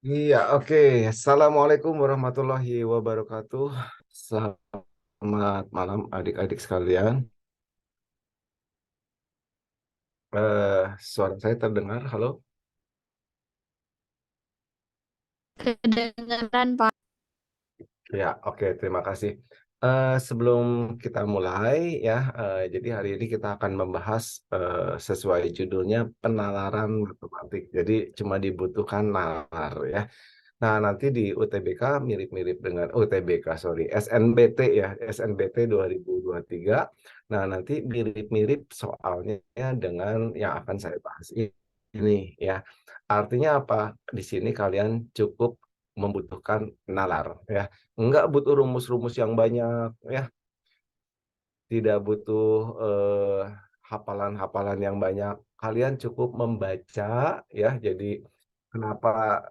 Iya, oke. Assalamualaikum warahmatullahi wabarakatuh. Selamat malam adik-adik sekalian. Suara saya terdengar? Halo? Kedengeran, Pak. Ya, oke. Terima kasih. Sebelum kita mulai ya, jadi hari ini kita akan membahas sesuai judulnya penalaran matematik. Jadi cuma dibutuhkan nalar ya. Nah, nanti di UTBK mirip-mirip dengan UTBK, sorry, SNBT ya, SNBT 2023. Nah, nanti mirip-mirip soalnya dengan yang akan saya bahas ini ya. Artinya apa? Di sini kalian cukup membutuhkan nalar ya. Enggak butuh rumus-rumus yang banyak ya, tidak butuh hafalan-hafalan yang banyak. Kalian cukup membaca ya. Jadi kenapa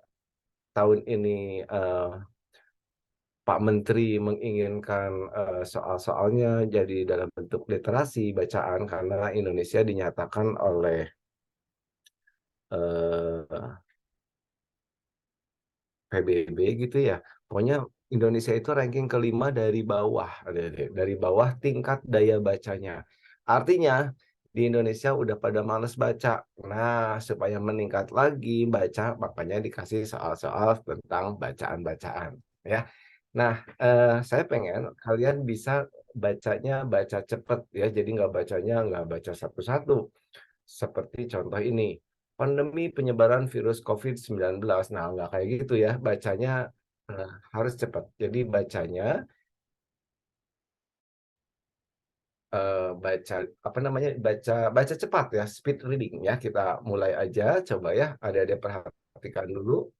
tahun ini Pak Menteri menginginkan, soal-soalnya jadi dalam bentuk literasi bacaan karena Indonesia dinyatakan oleh, eee, PBB gitu ya, pokoknya Indonesia itu ranking kelima dari bawah, adik-adik, dari bawah tingkat daya bacanya. Artinya di Indonesia udah pada males baca. Nah, supaya meningkat lagi baca, makanya dikasih soal-soal tentang bacaan-bacaan, ya. Nah, saya pengen kalian bisa bacanya baca cepet ya, jadi nggak baca satu-satu. Seperti contoh ini, pandemi penyebaran virus COVID-19. Nah, nggak kayak gitu ya, bacanya, harus cepat. Jadi bacanya, baca apa namanya, baca baca cepat ya, speed reading ya. Kita mulai aja coba ya, adik-adik perhatikan dulu.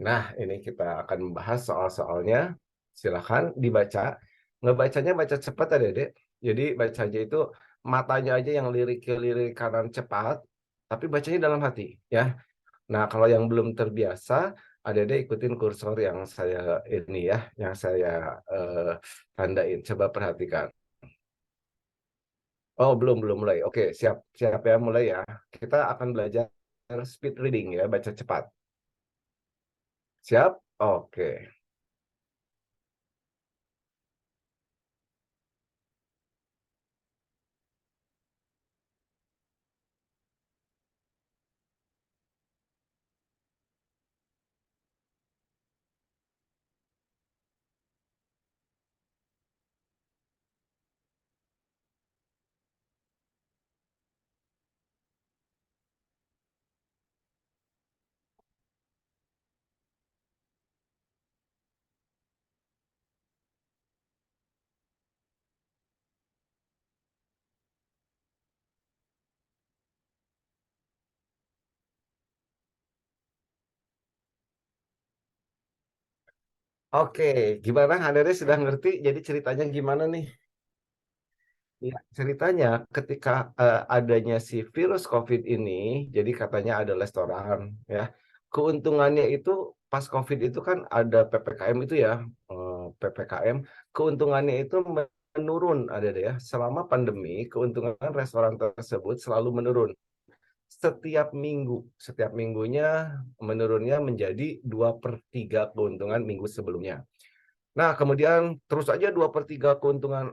Nah, ini kita akan membahas soal-soalnya, silakan dibaca. Ngebacanya baca cepat adik-adik, jadi bacanya itu matanya aja yang lirik ke lirik kanan cepat, tapi bacanya dalam hati ya. Nah, kalau yang belum terbiasa, adik-adik ikutin kursor yang saya ini ya, yang saya, tandain, coba perhatikan. Oh, belum belum mulai, oke, siap siap ya, mulai ya. Kita akan belajar speed reading ya, baca cepat. Siap? Oke. Oke, gimana adik-adik sudah ngerti jadi ceritanya gimana nih? Ya, ceritanya ketika, adanya si virus Covid ini, jadi katanya ada restoran ya, keuntungannya itu pas Covid itu kan ada PPKM itu ya, PPKM, keuntungannya itu menurun adik-adik ya. Selama pandemi, keuntungan restoran tersebut selalu menurun. Setiap minggunya menurunnya menjadi 2/3 keuntungan minggu sebelumnya. Nah, kemudian terus aja 2/3 keuntungan,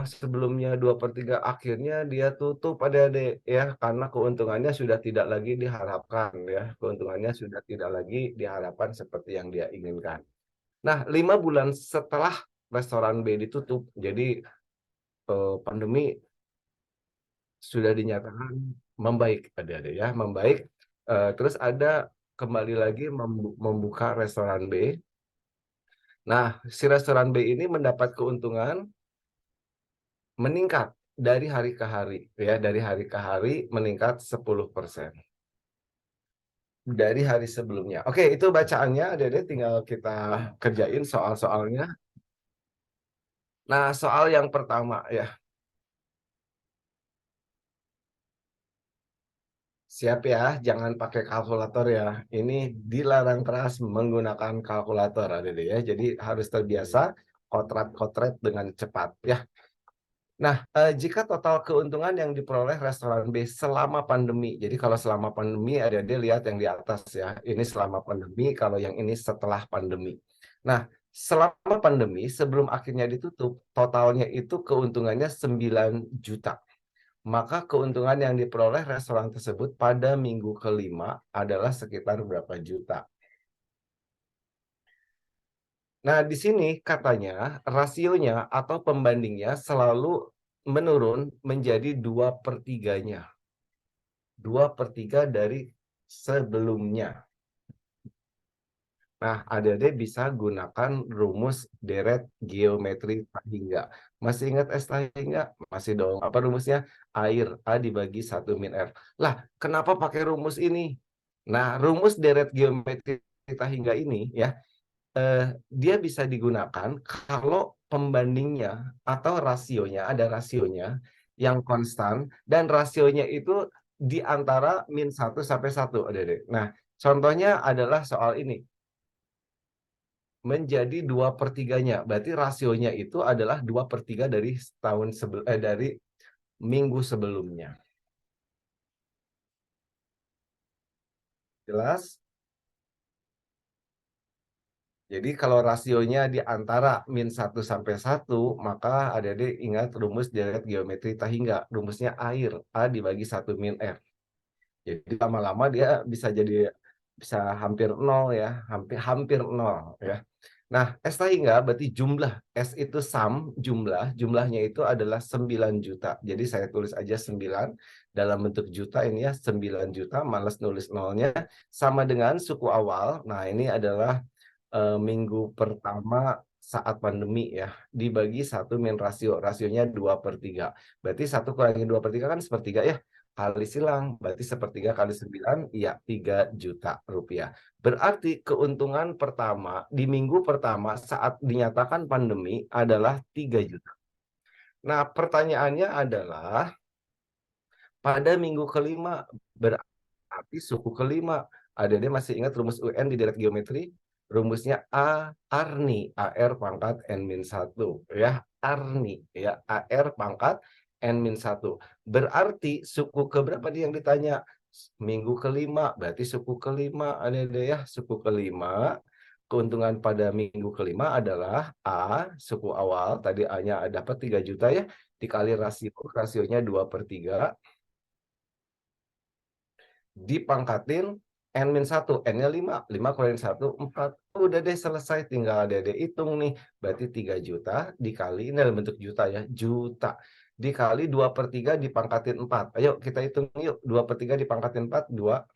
sebelumnya 2/3 akhirnya dia tutup adik-adik ya, karena keuntungannya sudah tidak lagi diharapkan ya, keuntungannya sudah tidak lagi diharapkan seperti yang dia inginkan. Nah, 5 bulan setelah restoran B ditutup, jadi, pandemi sudah dinyatakan membaik adik-adik ya, membaik, terus ada kembali lagi membuka restoran B. Nah, si restoran B ini mendapat keuntungan meningkat dari hari ke hari, ya, dari hari ke hari meningkat 10% dari hari sebelumnya. Oke, itu bacaannya, adik-adik tinggal kita kerjain soal-soalnya. Nah, soal yang pertama ya, siap ya, jangan pakai kalkulator ya. Ini dilarang keras menggunakan kalkulator, adik-adik ya. Jadi harus terbiasa kotret-kotret dengan cepat ya. Nah, jika total keuntungan yang diperoleh restoran B selama pandemi, jadi kalau selama pandemi adik-adik lihat yang di atas ya, ini selama pandemi, kalau yang ini setelah pandemi. Nah, selama pandemi sebelum akhirnya ditutup, totalnya itu keuntungannya 9 juta. Maka keuntungan yang diperoleh restoran tersebut pada minggu kelima adalah sekitar berapa juta. Nah, di sini katanya rasionya atau pembandingnya selalu menurun menjadi 2/3-nya. 2/3 dari sebelumnya. Nah, adik-adik bisa gunakan rumus deret geometri Tahingga. Masih ingat S Tahingga? Masih dong. Apa rumusnya? Air A dibagi 1 min R. Lah, kenapa pakai rumus ini? Nah, rumus deret geometri Tahingga ini ya, dia bisa digunakan kalau pembandingnya atau rasionya, ada rasionya yang konstan dan rasionya itu di antara -1 sampai 1, adik-adik. Nah, contohnya adalah soal ini, menjadi 2/3-nya, berarti rasionya itu adalah 2/3 dari dari minggu sebelumnya. Jelas? Jadi kalau rasionya di antara -1 sampai 1, maka adik-adik ingat rumus deret geometri Tahingga, rumusnya air, A dibagi 1 min R. Jadi lama-lama dia bisa hampir nol ya, hampir hampir nol ya. Nah, S Tahingga berarti jumlah, S itu jumlahnya itu adalah 9 juta. Jadi saya tulis aja 9 dalam bentuk juta ini ya, 9 juta, males nulis nolnya, sama dengan suku awal. Nah, ini adalah minggu pertama saat pandemi ya, dibagi 1 min rasio, rasionya 2/3. Berarti 1 kurangi 2/3 kan sepertiga ya, kali silang, berarti sepertiga kali 9, iya 3 juta rupiah. Berarti keuntungan pertama di minggu pertama saat dinyatakan pandemi adalah 3 juta. Nah, pertanyaannya adalah pada minggu kelima berarti suku kelima. Adik-adik masih ingat rumus UN di deret geometri? Rumusnya Arni, AR pangkat N-1 ya, Arni ya, AR pangkat N-1. Berarti suku keberapa nih yang ditanya? Minggu kelima, berarti suku kelima adik-adik ya, suku kelima. Keuntungan pada minggu kelima adalah A, suku awal, tadi A-nya dapat 3 juta ya, dikali rasionya 2/3, dipangkatin N-1, N-nya 5, 5 kurangin 1, 4. Udah deh selesai, tinggal Dede hitung nih. Berarti 3 juta dikali, ini dalam bentuk juta ya, juta. Dikali 2/3 dipangkatin 4. Ayo kita hitung yuk, 2/3 dipangkatin 4, 2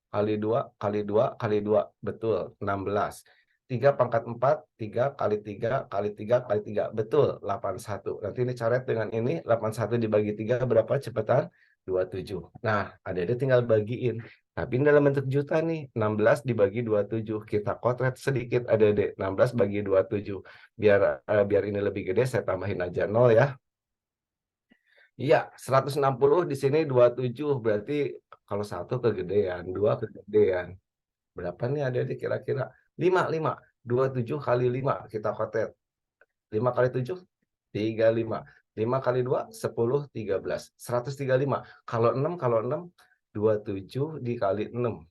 kali 2 kali 2 kali 2. Betul, 16. 3 pangkat 4, 3 kali 3 kali 3 kali 3. Betul, 81. Nanti ini coret dengan ini, 81 dibagi 3 berapa cepetan? 27. Nah, adik-adik tinggal bagiin. Tapi ini dalam bentuk juta nih, 16 dibagi 27. Kita kotret sedikit adik-adik, 16 bagi 27. Biar ini lebih gede, saya tambahin aja 0 ya. Iya, 160 di sini 27, berarti kalau 1 kegedean, 2 kegedean. Berapa nih adik-adik kira-kira? 5, 27 kali 5 kita kotet. 5 kali 7, 35. 5 kali 2, 10, 13. 135. Kalau 6, 27 dikali 6.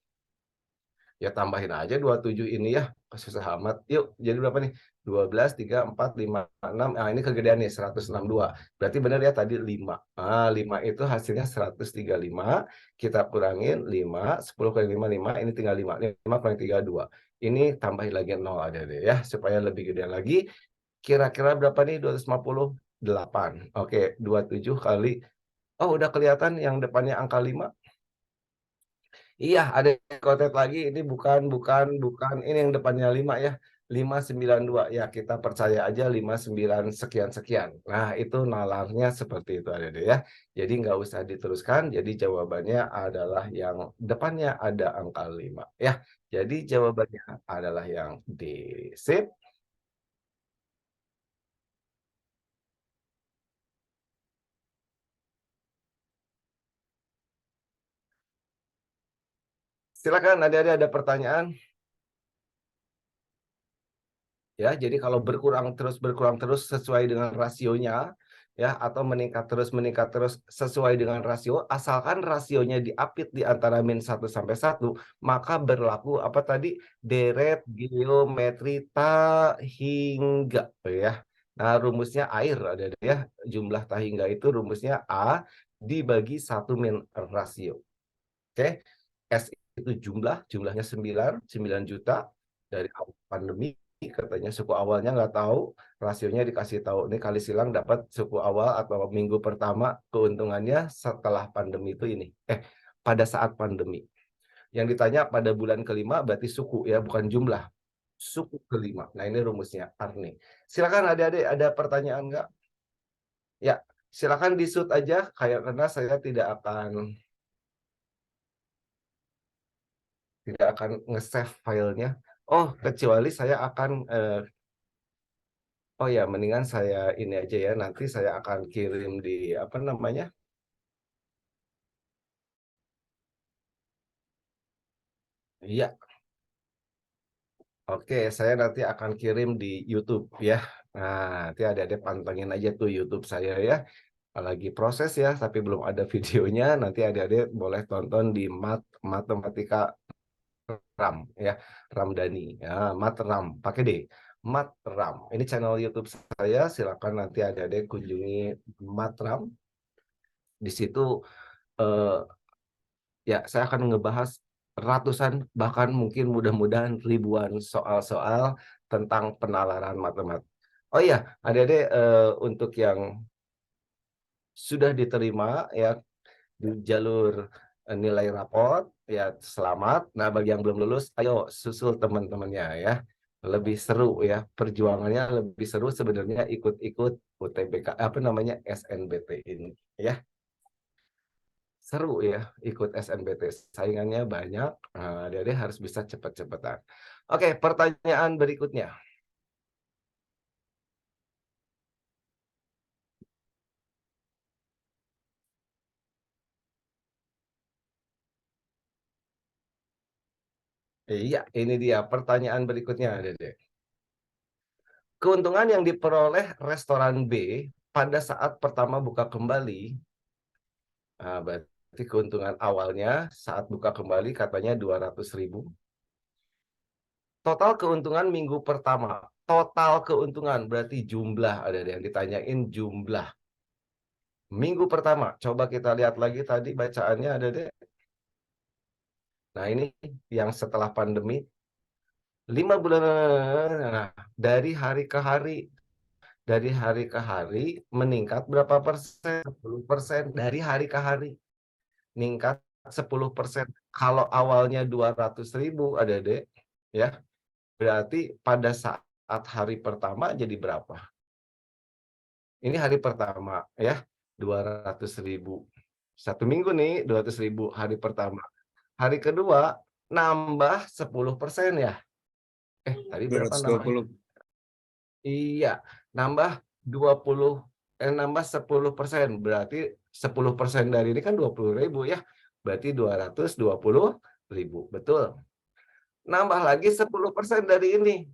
Ya tambahin aja 27 ini ya, susah amat. Yuk, jadi berapa nih? 12, 3, 4, 5, 6. Nah, ini kegedean nih, 162. Berarti benar ya tadi 5. Ah, 5 itu hasilnya 135. Kita kurangin 5, 10 kali 5, 5. Ini tinggal 5. 5 kurang 3, 2. Ini tambahin lagi 0 ada deh ya, supaya lebih gede lagi. Kira-kira berapa nih 250? 8. Oke, 27 kali. Oh, udah kelihatan yang depannya angka 5? Iya, ada kotet lagi, ini bukan, ini yang depannya 5 ya, 592, ya kita percaya aja 59 sekian-sekian. Nah, itu nalarnya seperti itu Adik-adik ya. Jadi nggak usah diteruskan, jadi jawabannya adalah yang depannya ada angka 5 ya. Jadi jawabannya adalah yang D. Sip, silakan adik-adik ada pertanyaan? Ya, jadi kalau berkurang terus sesuai dengan rasionya, ya, atau meningkat terus sesuai dengan rasio, asalkan rasionya diapit di antara -1 sampai 1, maka berlaku apa tadi, deret geometri Tahingga, ya. Nah, rumusnya air ada deh ya, jumlah Tahingga itu rumusnya A dibagi 1 min rasio. Oke, S itu jumlahnya 9 juta dari awal pandemi, katanya suku awalnya nggak tahu, rasionya dikasih tahu, ini kali silang dapat suku awal atau minggu pertama keuntungannya setelah pandemi itu ini, pada saat pandemi. Yang ditanya pada bulan kelima berarti suku ya, bukan jumlah, suku kelima. Nah, ini rumusnya, Arni. Silakan adik-adik, ada pertanyaan nggak? Ya, silakan di-shoot aja, karena saya tidak akan nge-save filenya. Oh, kecuali saya akan, oh ya, mendingan saya ini aja ya, nanti saya akan kirim di, apa namanya, iya, oke, saya nanti akan kirim di YouTube ya. Nah, nanti adik-adik pantengin aja tuh YouTube saya ya. Lagi proses ya, tapi belum ada videonya, nanti adik-adik boleh tonton di Matematika Ram ya, Ramdhani ya, Matram pakai D, Matram. Ini channel YouTube saya, silakan nanti adik-adik kunjungi Matram. Di situ eh, ya saya akan ngebahas ratusan bahkan mungkin mudah-mudahan ribuan soal-soal tentang penalaran matematika. Oh iya, adik-adik, untuk yang sudah diterima ya di jalur nilai raport, ya selamat. Nah, bagi yang belum lulus, ayo susul teman-temannya ya. Lebih seru ya, perjuangannya lebih seru sebenarnya ikut-ikut UTBK, apa namanya, SNBT ini ya. Seru ya ikut SNBT, saingannya banyak, adik-adik harus bisa cepet-cepetan. Oke, pertanyaan berikutnya. Iya, ini dia pertanyaan berikutnya, adik-adik. Keuntungan yang diperoleh restoran B pada saat pertama buka kembali, berarti keuntungan awalnya saat buka kembali katanya 200.000. Total keuntungan minggu pertama, total keuntungan berarti jumlah, ada yang ditanyain jumlah. Minggu pertama, coba kita lihat lagi tadi bacaannya ada deh. Nah, ini yang setelah pandemi, 5 bulan, nah, dari hari ke hari meningkat berapa persen? 10% dari hari ke hari, meningkat 10%. Kalau awalnya 200.000 ada deh, ya, berarti pada saat hari pertama jadi berapa? Ini hari pertama ya, 200.000. 1 minggu nih 200.000 hari pertama. Hari kedua nambah 10% ya? Tadi berapa nambahnya? 220. Iya, nambah 10%, berarti 10% dari ini kan 20.000 ya, berarti 220.000, betul. Nambah lagi 10% dari ini,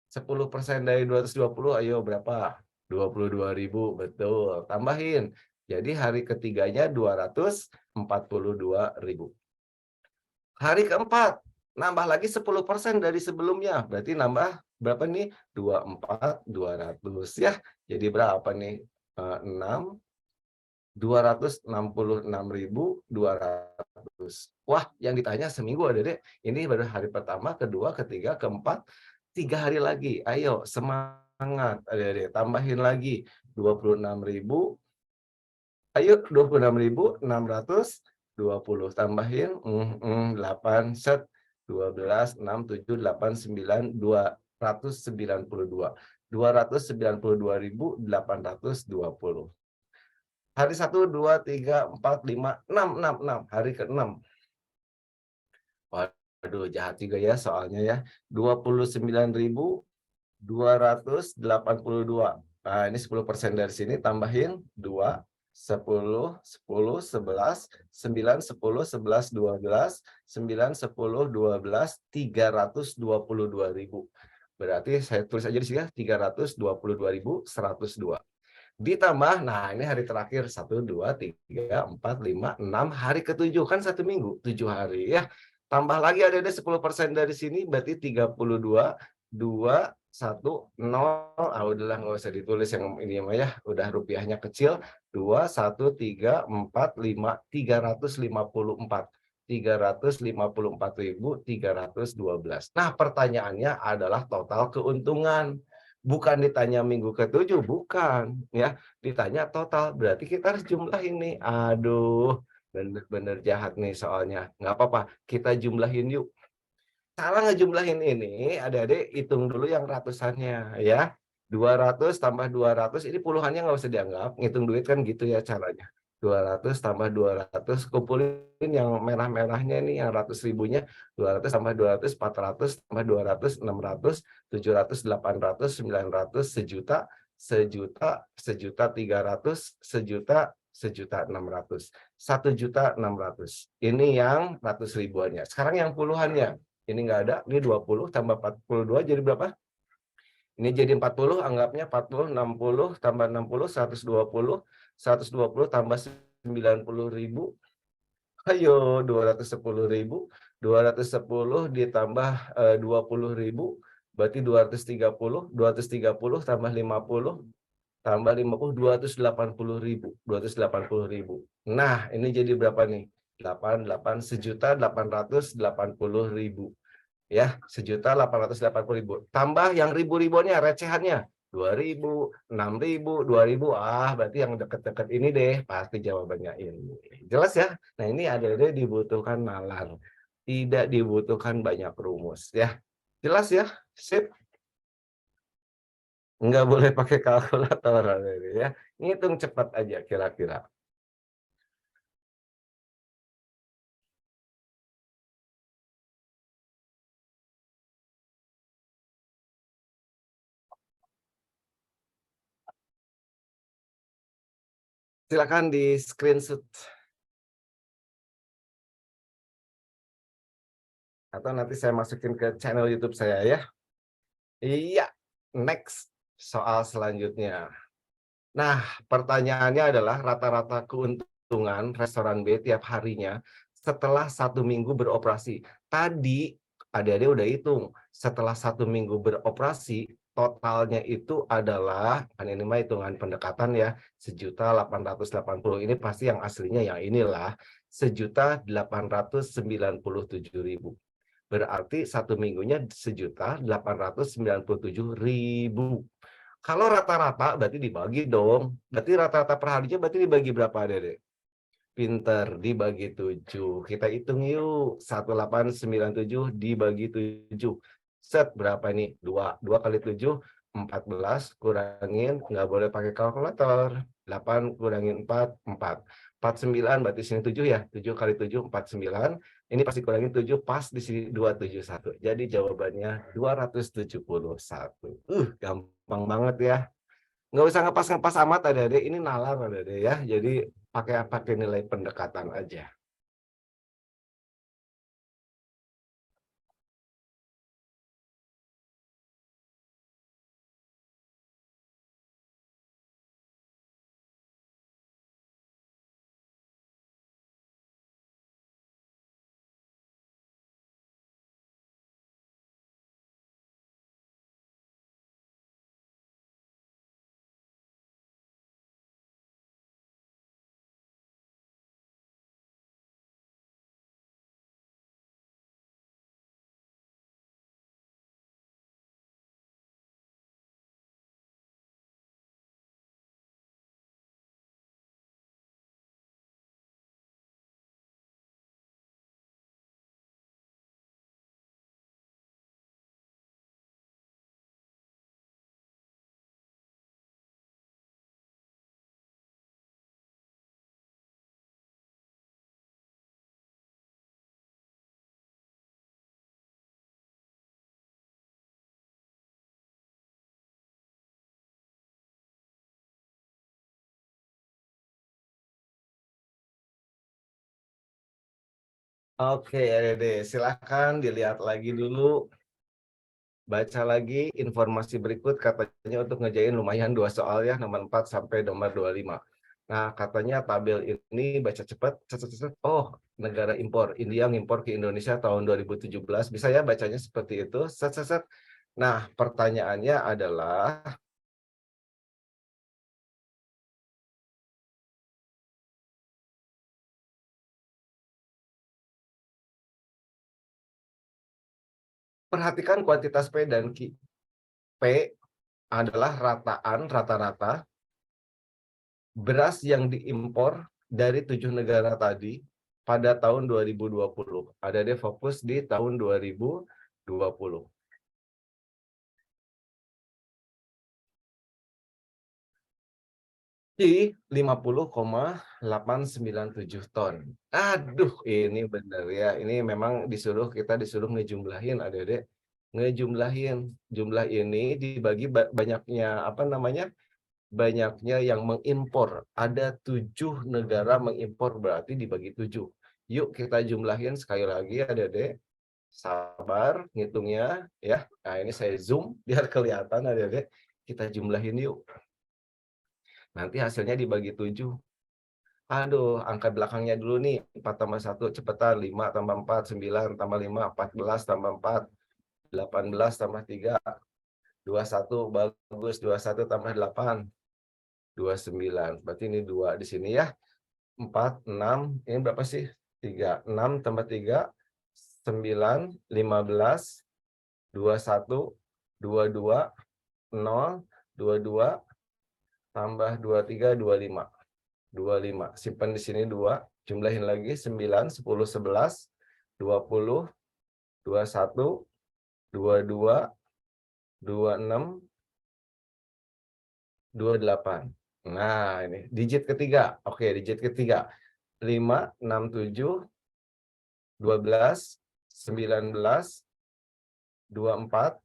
10% dari 220, ayo berapa? 22.000, betul, tambahin. Jadi hari ketiganya 242.000. Hari keempat, nambah lagi 10% dari sebelumnya, berarti nambah berapa nih? 200 ya. Jadi berapa nih? 266.200. Wah, yang ditanya seminggu ada deh. Ini baru hari pertama, kedua, ketiga, keempat, 3 hari lagi. Ayo semangat, adik-adik, tambahin lagi 26.000. Ayo 26.620 tambahin 8 set 12 6 7 8 9 292 292.820 hari 1 2 3 4 5 6 6 6 hari ke-6. Waduh, jahat juga ya soalnya ya. 29.282. Nah, ini 10% dari sini tambahin 2 10 10 11 9 10 11 12 9 10 12 322.000. Berarti saya tulis aja di sini ya 322.102. ditambah, nah ini hari terakhir, 1, 2, 3, 4, 5, 6, hari ke-7, kan 1 minggu, 7 hari ya. Tambah lagi ada 10% dari sini, berarti 32, 2, 1, 0, udahlah nggak usah ditulis yang ini mah ya, udah rupiahnya kecil, 2, 1, 3, 4, 5, 354. 354.312. Nah, pertanyaannya adalah total keuntungan. Bukan ditanya minggu ke-7, bukan, ya. Ditanya total, berarti kita harus jumlahin nih. Aduh, bener-bener jahat nih soalnya. Nggak apa-apa, kita jumlahin yuk. Cara ngejumlahin ini, adik-adik hitung dulu yang ratusannya, ya. 200 tambah 200, ini puluhannya nggak usah dianggap, ngitung duit kan gitu ya caranya. 200 tambah 200, kumpulin yang merah-merahnya ini, yang ratus ribunya, 200 tambah 200, 400 tambah 200, 600, 700, 800, 900, sejuta, sejuta, sejuta 300, sejuta, sejuta 600, 1.600.000. Ini yang ratus ribuannya. Sekarang yang puluhannya. Ini nggak ada, ini 20 tambah 42 jadi berapa? Ini jadi 40, anggapnya 40, 60 tambah 60, 120 tambah 90.000. Ayo, 210.000, 210 ditambah 20.000, berarti 230 tambah 50, tambah 50, 280.000, 280.000. Nah, ini jadi berapa nih? 88, 1.880.000. Ya, 1.880.000. Tambah yang ribu-ribuannya, recehannya. 2.000, 6.000, 2.000. Berarti yang deket-deket ini deh, pasti jawabannya ini. Jelas ya? Nah, ini ada dibutuhkan nalar. Tidak dibutuhkan banyak rumus ya. Jelas ya? Sip. Nggak boleh pakai kalkulator ya. Ngitung cepat aja kira-kira. Silakan di screenshot atau nanti saya masukin ke channel YouTube saya ya. Iya, next soal selanjutnya. Nah, pertanyaannya adalah rata-rata keuntungan restoran B tiap harinya setelah 1 minggu beroperasi. Tadi adik-adik udah hitung, setelah 1 minggu beroperasi, totalnya itu adalah, kan ini mah hitungan pendekatan ya, 1.880. Ini pasti yang aslinya yang inilah, 1.897.000. Berarti 1 minggunya 1.897.000. Kalau rata-rata berarti dibagi dong. Berarti rata-rata per harinya berarti dibagi berapa, Dede? Pinter, dibagi 7. Kita hitung yuk. 1.897 dibagi 7. Set, berapa nih? 2. 2 kali 7, 14. Kurangin, nggak boleh pakai kalkulator. 8 kurangin 4, 4. 49, berarti sini 7 ya. 7 kali 7, 49. Ini pasti kurangin 7, pas di sini 271. Jadi jawabannya 271. Gampang banget ya. Nggak usah ngepas-ngepas amat adik-adik, ini nalar adik-adik ya. Jadi pakai nilai pendekatan aja. Oke, adik-adik, silakan dilihat lagi dulu. Baca lagi informasi berikut katanya untuk ngerjain lumayan 2 soal ya, nomor 4 sampai nomor 25. Nah, katanya tabel ini baca cepat, set set set, oh negara impor, India ngimpor ke Indonesia tahun 2017, bisa ya bacanya seperti itu, set set set. Nah, pertanyaannya adalah perhatikan kuantitas P dan Q. P adalah rataan, rata-rata beras yang diimpor dari 7 negara tadi pada tahun 2020. Ada deh fokus di tahun 2020. Di 50,897 ton. Aduh, ini bener ya, ini memang kita disuruh ngejumlahin Adik-adik, ngejumlahin. Jumlah ini dibagi banyaknya, apa namanya, banyaknya yang mengimpor. Ada 7 negara mengimpor, berarti dibagi 7. Yuk kita jumlahin sekali lagi Adik-adik, sabar ngitungnya ya. Nah, ini saya zoom biar kelihatan Adik-adik, kita jumlahin yuk. Nanti hasilnya dibagi 7. Aduh, angka belakangnya dulu nih, 4 tambah 1 cepetan, 5 tambah 4, 9 tambah 5, 14 tambah 4, 18 tambah 3, 21, bagus, 21 tambah 8, 29. Berarti ini 2 di sini ya, 4, 6, ini berapa sih? 3, 6 tambah 3, 9, 15, 21, 22, 0, 22, tambah 23, 25. 25. Simpan di sini 2, jumlahin lagi 9, 10, 11, 20, 21, 22, 26, 28. Nah, ini digit ketiga. Oke, digit ketiga. 5, 6, 7, 12, 19, 24,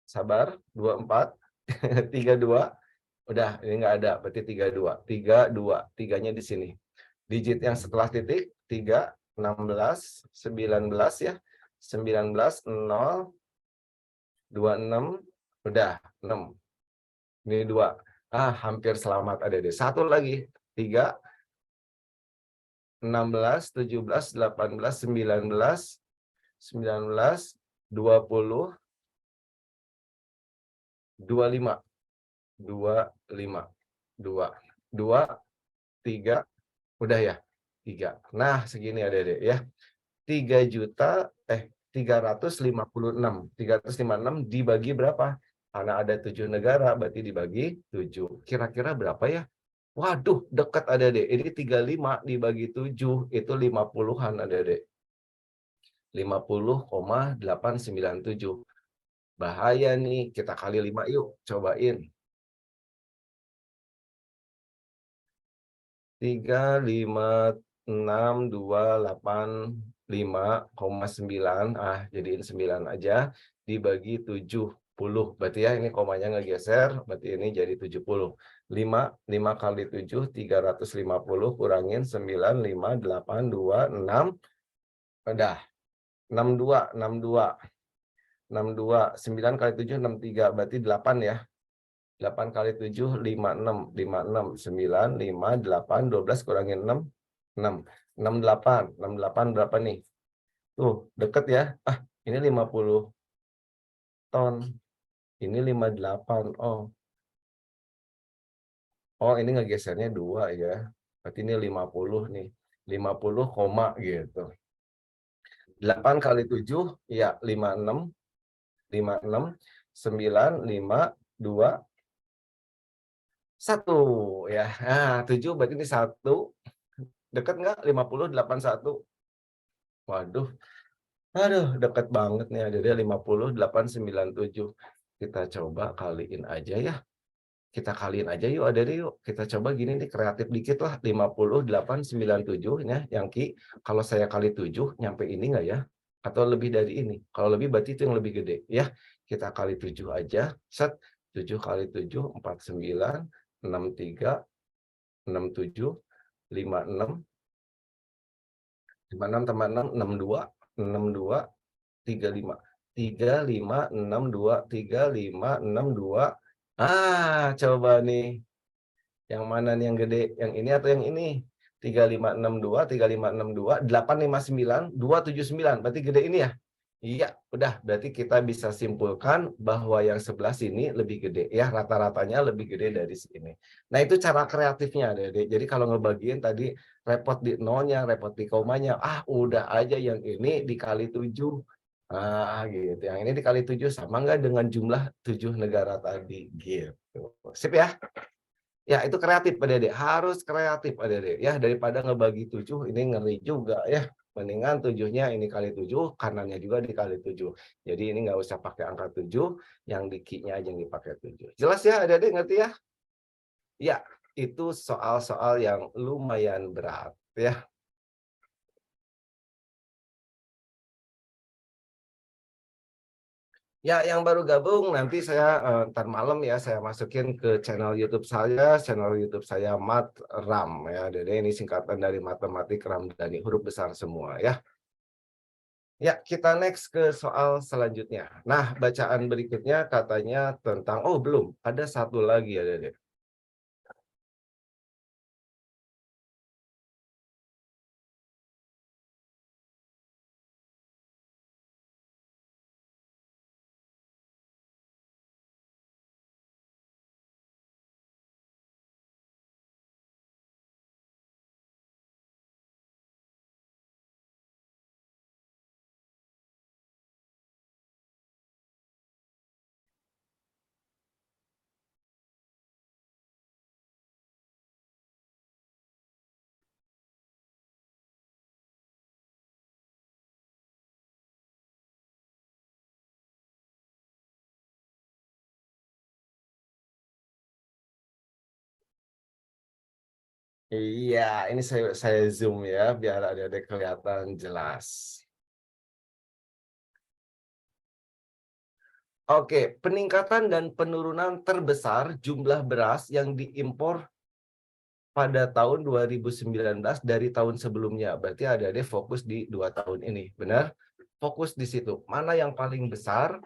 sabar, 24, 32. Udah, ini nggak ada, berarti 32. 32, tiganya di sini. Digit yang setelah titik 3, 16, 19 ya. 19, 0, 26, udah 6. Ini 2. Ah, hampir selamat ada deh. Satu lagi. 3, 16, 17, 18, 19, 19, 20, 25. 25. 2. 2, 3, udah ya? 3. Nah, segini Adik-adik ya. 3.356 dibagi berapa? Karena ada 7 negara, berarti dibagi 7. Kira-kira berapa ya? Waduh, dekat Adik-adik. Ini 35 dibagi 7, itu 50-an Adik-adik. 50,897. Bahaya nih, kita kali 5 yuk, cobain. 3, 5, 6, 2, 8, 5,9. Ah, jadiin 9 aja. Dibagi 70. Berarti ya ini komanya ngegeser. Berarti ini jadi 70. 5 kali 7, 350. Kurangin 9, 5, 8, 2, 6. Udah. 62, 62. 62. 9 kali 7, 63. Berarti 8 ya. 8 kali 7, 56, 56, 9, 5, 8, 12 kurangin 6, 6, 68, 68 berapa nih? Tuh, deket ya. Ah, ini 50 ton. Ini 58. Oh, ini ngegesernya 2 ya. Berarti ini 50 nih. 50 koma gitu. 8 kali 7, ya 56, 56, 9, 5, 2, 1 ya. Nah, 7 berarti ini 1. Dekat nggak? 50, 81. Waduh, aduh deket banget nih ada dia 50,897. Kita coba kaliin aja ya. Kita kaliin aja yuk ada yuk. Kita coba gini nih kreatif dikit lah. 50,897 ya yang Ki. Kalau saya kali 7 nyampe ini nggak ya? Atau lebih dari ini? Kalau lebih berarti itu yang lebih gede ya. Kita kali 7 aja. Set. 7 kali 7, 49, 63, 67, 56, 56 tambah 6, 62, 62, 35. 3562, 3562. Coba nih, yang mana nih yang gede? Yang ini atau yang ini? 3562, 3562, 859, 279. Berarti gede ini ya? Iya, udah. Berarti kita bisa simpulkan bahwa yang sebelah sini lebih gede ya, rata-ratanya lebih gede dari sini. Nah, itu cara kreatifnya, Adik-adik. Jadi kalau ngebagiin tadi repot di nolnya, repot di komanya, udah aja yang ini dikali 7. Gitu. Yang ini dikali 7 sama nggak dengan jumlah 7 negara tadi, gitu. Sip ya? Ya, itu kreatif Adik-adik, harus kreatif Adik-adik ya, daripada ngebagi 7 ini ngeri juga ya. Mendingan 7-nya ini kali 7, kanannya juga dikali 7. Jadi ini nggak usah pakai angka 7, yang di key-nya aja yang dipakai 7. Jelas ya Adik-adik, ngerti ya? Ya, itu soal-soal yang lumayan berat ya. Ya, yang baru gabung nanti saya, entar malam ya, saya masukin ke channel YouTube saya Mat-Ram ya. Jadi ini singkatan dari matematik Ramdhani, huruf besar semua ya. Ya, kita next ke soal selanjutnya. Nah, bacaan berikutnya katanya tentang belum, ada satu lagi ya, Dede. Iya, ini saya zoom ya, biar adik-adik kelihatan jelas. Oke, peningkatan dan penurunan terbesar jumlah beras yang diimpor pada tahun 2019 dari tahun sebelumnya. Berarti adik-adik fokus di 2 tahun ini, benar? Fokus di situ. Mana yang paling besar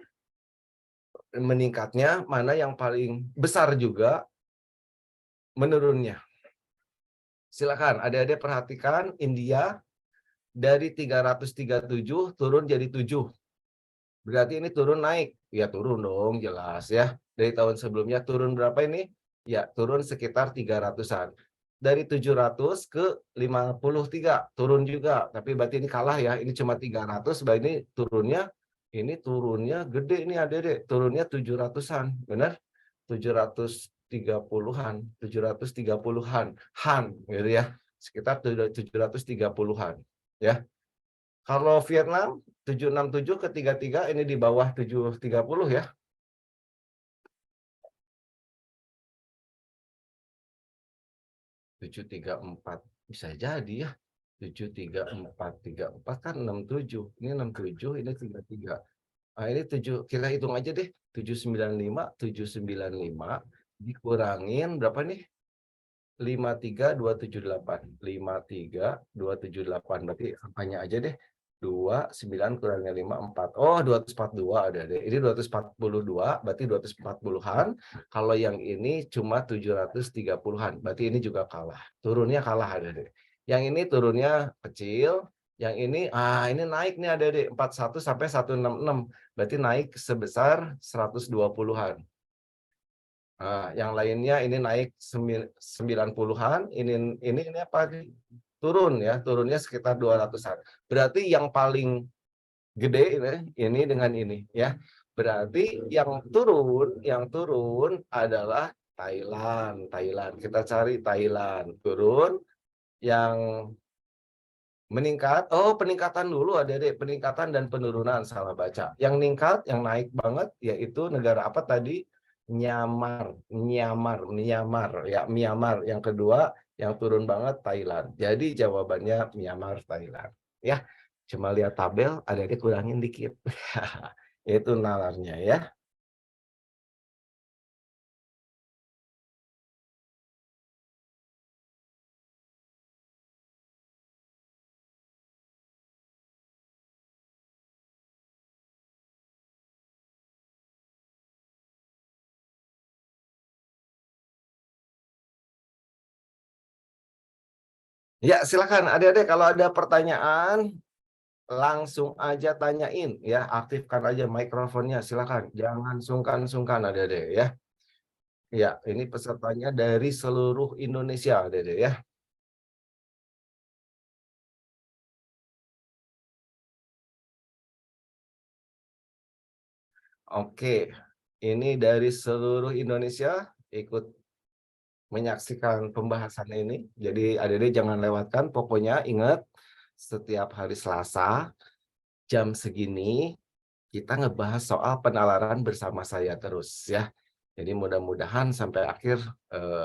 meningkatnya, mana yang paling besar juga menurunnya. Silakan adik-adik perhatikan India dari 337 turun jadi 7. Berarti ini turun naik. Ya turun dong, jelas ya. Dari tahun sebelumnya turun berapa ini? Ya, turun sekitar 300-an. Dari 700 ke 53, turun juga. Tapi berarti ini kalah ya, ini cuma 300, berarti ini turunnya gede nih adik-adik. Turunnya 700-an, benar? 730-an, 730-an, gitu ya. Sekitar 730-an, ya. Kalau Vietnam 767 ke 33 ini di bawah 730 ya. 734 bisa jadi ya. 73434 kan 67. Ini 67, ini 33. Ini 7, kita hitung aja deh. 795 dikurangin berapa nih? 53278. Berarti angkanya aja deh. 29 kurangnya 5, 4. Oh, 242 ada deh. Ini 242, berarti 240-an. Kalau yang ini cuma 730-an. Berarti ini juga kalah. Turunnya kalah ada deh. Yang ini turunnya kecil. Yang ini naik nih ada deh. 41 sampai 166. Berarti naik sebesar 120-an. Yang lainnya ini naik 90-an, ini apa nih? Turun ya, turunnya sekitar 200-an. Berarti yang paling gede ini dengan ini ya. Berarti yang turun adalah Thailand. Thailand. Kita cari Thailand. Turun, yang meningkat. Oh, peningkatan dulu ada deh, peningkatan dan penurunan, salah baca. Yang meningkat, yang naik banget yaitu negara apa tadi? Myanmar ya, Myanmar. Yang kedua, yang turun banget Thailand. Jadi jawabannya Myanmar, Thailand. Ya, cuma lihat tabel, ada kurangin dikit. Itu nalarnya ya. Ya, silakan adik-adik kalau ada pertanyaan langsung aja tanyain ya, aktifkan aja mikrofonnya silakan. Jangan sungkan-sungkan adik-adik ya. Ya, ini pesertanya dari seluruh Indonesia adik-adik ya. Oke, ini dari seluruh Indonesia ikut menyaksikan pembahasan ini. Jadi adik-adik jangan lewatkan, pokoknya ingat setiap hari Selasa jam segini kita ngebahas soal penalaran bersama saya terus ya. Jadi mudah-mudahan sampai akhir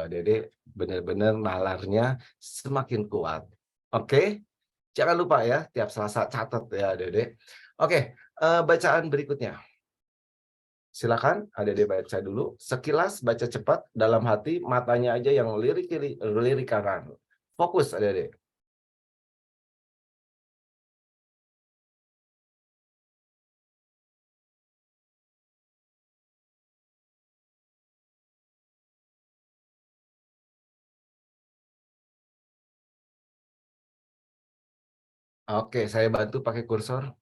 adik-adik benar-benar nalarnya semakin kuat. Oke, jangan lupa ya tiap Selasa catat ya adik-adik. Oke, bacaan berikutnya. Silakan adik-adik baca dulu. Sekilas baca cepat, dalam hati matanya aja yang lirik kiri, lirik kanan. Fokus adik-adik. Oke, saya bantu pakai kursor.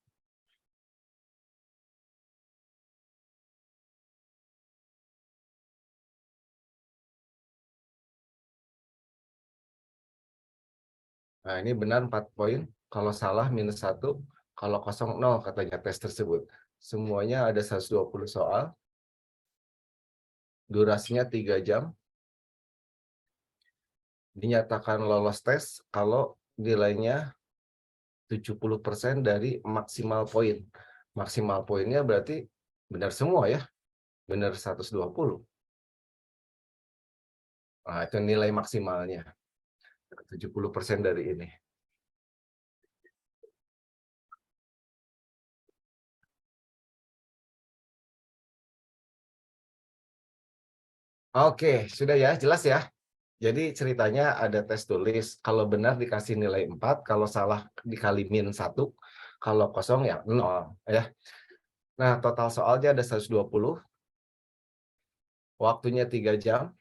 Nah, ini benar 4 poin. Kalau salah minus 1, kalau kosong 0 katanya tes tersebut. Semuanya ada 120 soal, durasinya 3 jam. Dinyatakan lolos tes kalau nilainya 70% dari maksimal poin. Maksimal poinnya berarti benar semua ya, benar 120. Nah, itu nilai maksimalnya, 70% dari ini. Oke, sudah ya, jelas ya? Jadi ceritanya ada tes tulis, kalau benar dikasih nilai 4, kalau salah dikali min 1, kalau kosong ya 0 ya. Nah, total soalnya ada 120, waktunya 3 jam.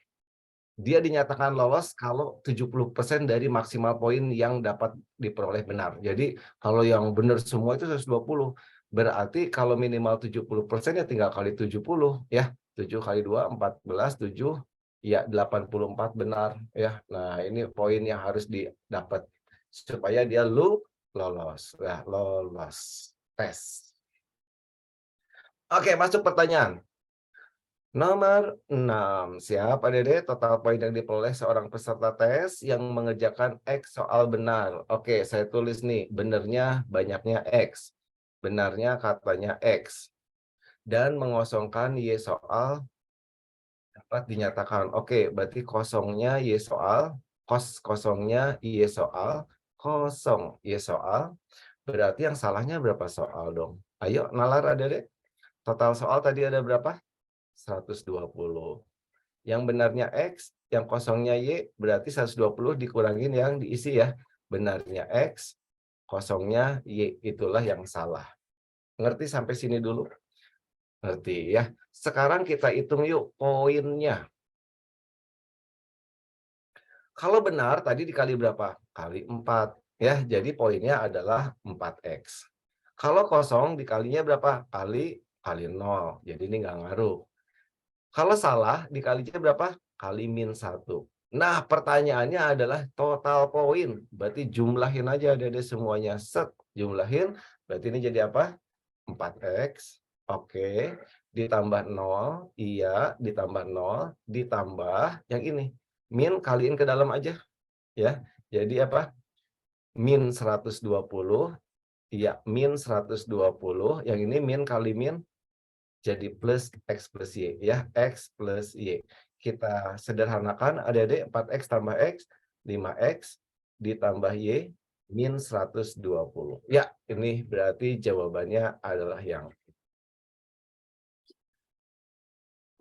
Dia dinyatakan lolos kalau 70% dari maksimal poin yang dapat diperoleh benar. Jadi kalau yang benar semua itu 120. Berarti kalau minimal 70% ya tinggal kali 70 ya. 7 kali 2, 14, 7, ya 84 benar ya. Nah, ini poin yang harus didapat supaya dia lolos. Ya, lolos tes. Oke, masuk pertanyaan. Nomor 6. Siapa Dede? Total poin yang diperoleh seorang peserta tes yang mengerjakan X soal benar. Oke, saya tulis nih, benarnya banyaknya X. Benarnya katanya X. Dan mengosongkan Y soal dapat dinyatakan. Oke, berarti kosongnya Y soal, kosongnya Y soal, kosong Y soal. Berarti yang salahnya berapa soal dong? Ayo, nalar Dede. Total soal tadi ada berapa? 120. Yang benarnya X, yang kosongnya Y, berarti 120 dikurangin yang diisi ya. Benarnya X, kosongnya Y, itulah yang salah. Ngerti sampai sini dulu? Ngerti ya. Sekarang kita hitung yuk poinnya. Kalau benar tadi dikali berapa? Kali 4. Ya, jadi poinnya adalah 4X. Kalau kosong dikalinya berapa? Kali 0. Jadi ini nggak ngaruh. Kalau salah dikalinya berapa? Kali min 1. Nah, pertanyaannya adalah total poin. Berarti jumlahin aja dede semuanya. Set, jumlahin. Berarti ini jadi apa? 4X. Oke. Ditambah 0. Iya, ditambah 0. Ditambah yang ini. Min kaliin ke dalam aja. Ya. Jadi apa? Min 120. Iya, min 120. Yang ini min kali min jadi plus X plus Y ya, X plus Y. Kita sederhanakan adik-adik 4X tambah X, 5X ditambah Y min 120. Ya, ini berarti jawabannya adalah yang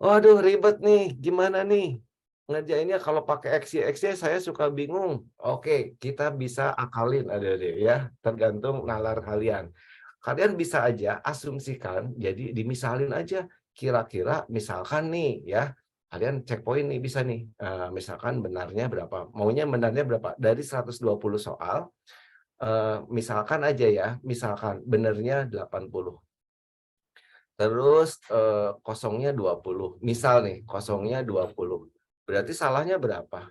waduh ribet nih, gimana nih? Ngerjainnya kalau pakai X, Y, X, Y saya suka bingung. Oke, kita bisa akalin adik-adik ya, tergantung nalar kalian. Kalian bisa aja asumsikan, jadi dimisalin aja. Kira-kira misalkan nih ya, Kalian cek poin nih, bisa nih, misalkan benarnya berapa, maunya benarnya berapa, dari 120 soal, misalkan aja ya, misalkan benarnya 80, terus, kosongnya 20, misal nih, kosongnya 20, berarti salahnya berapa?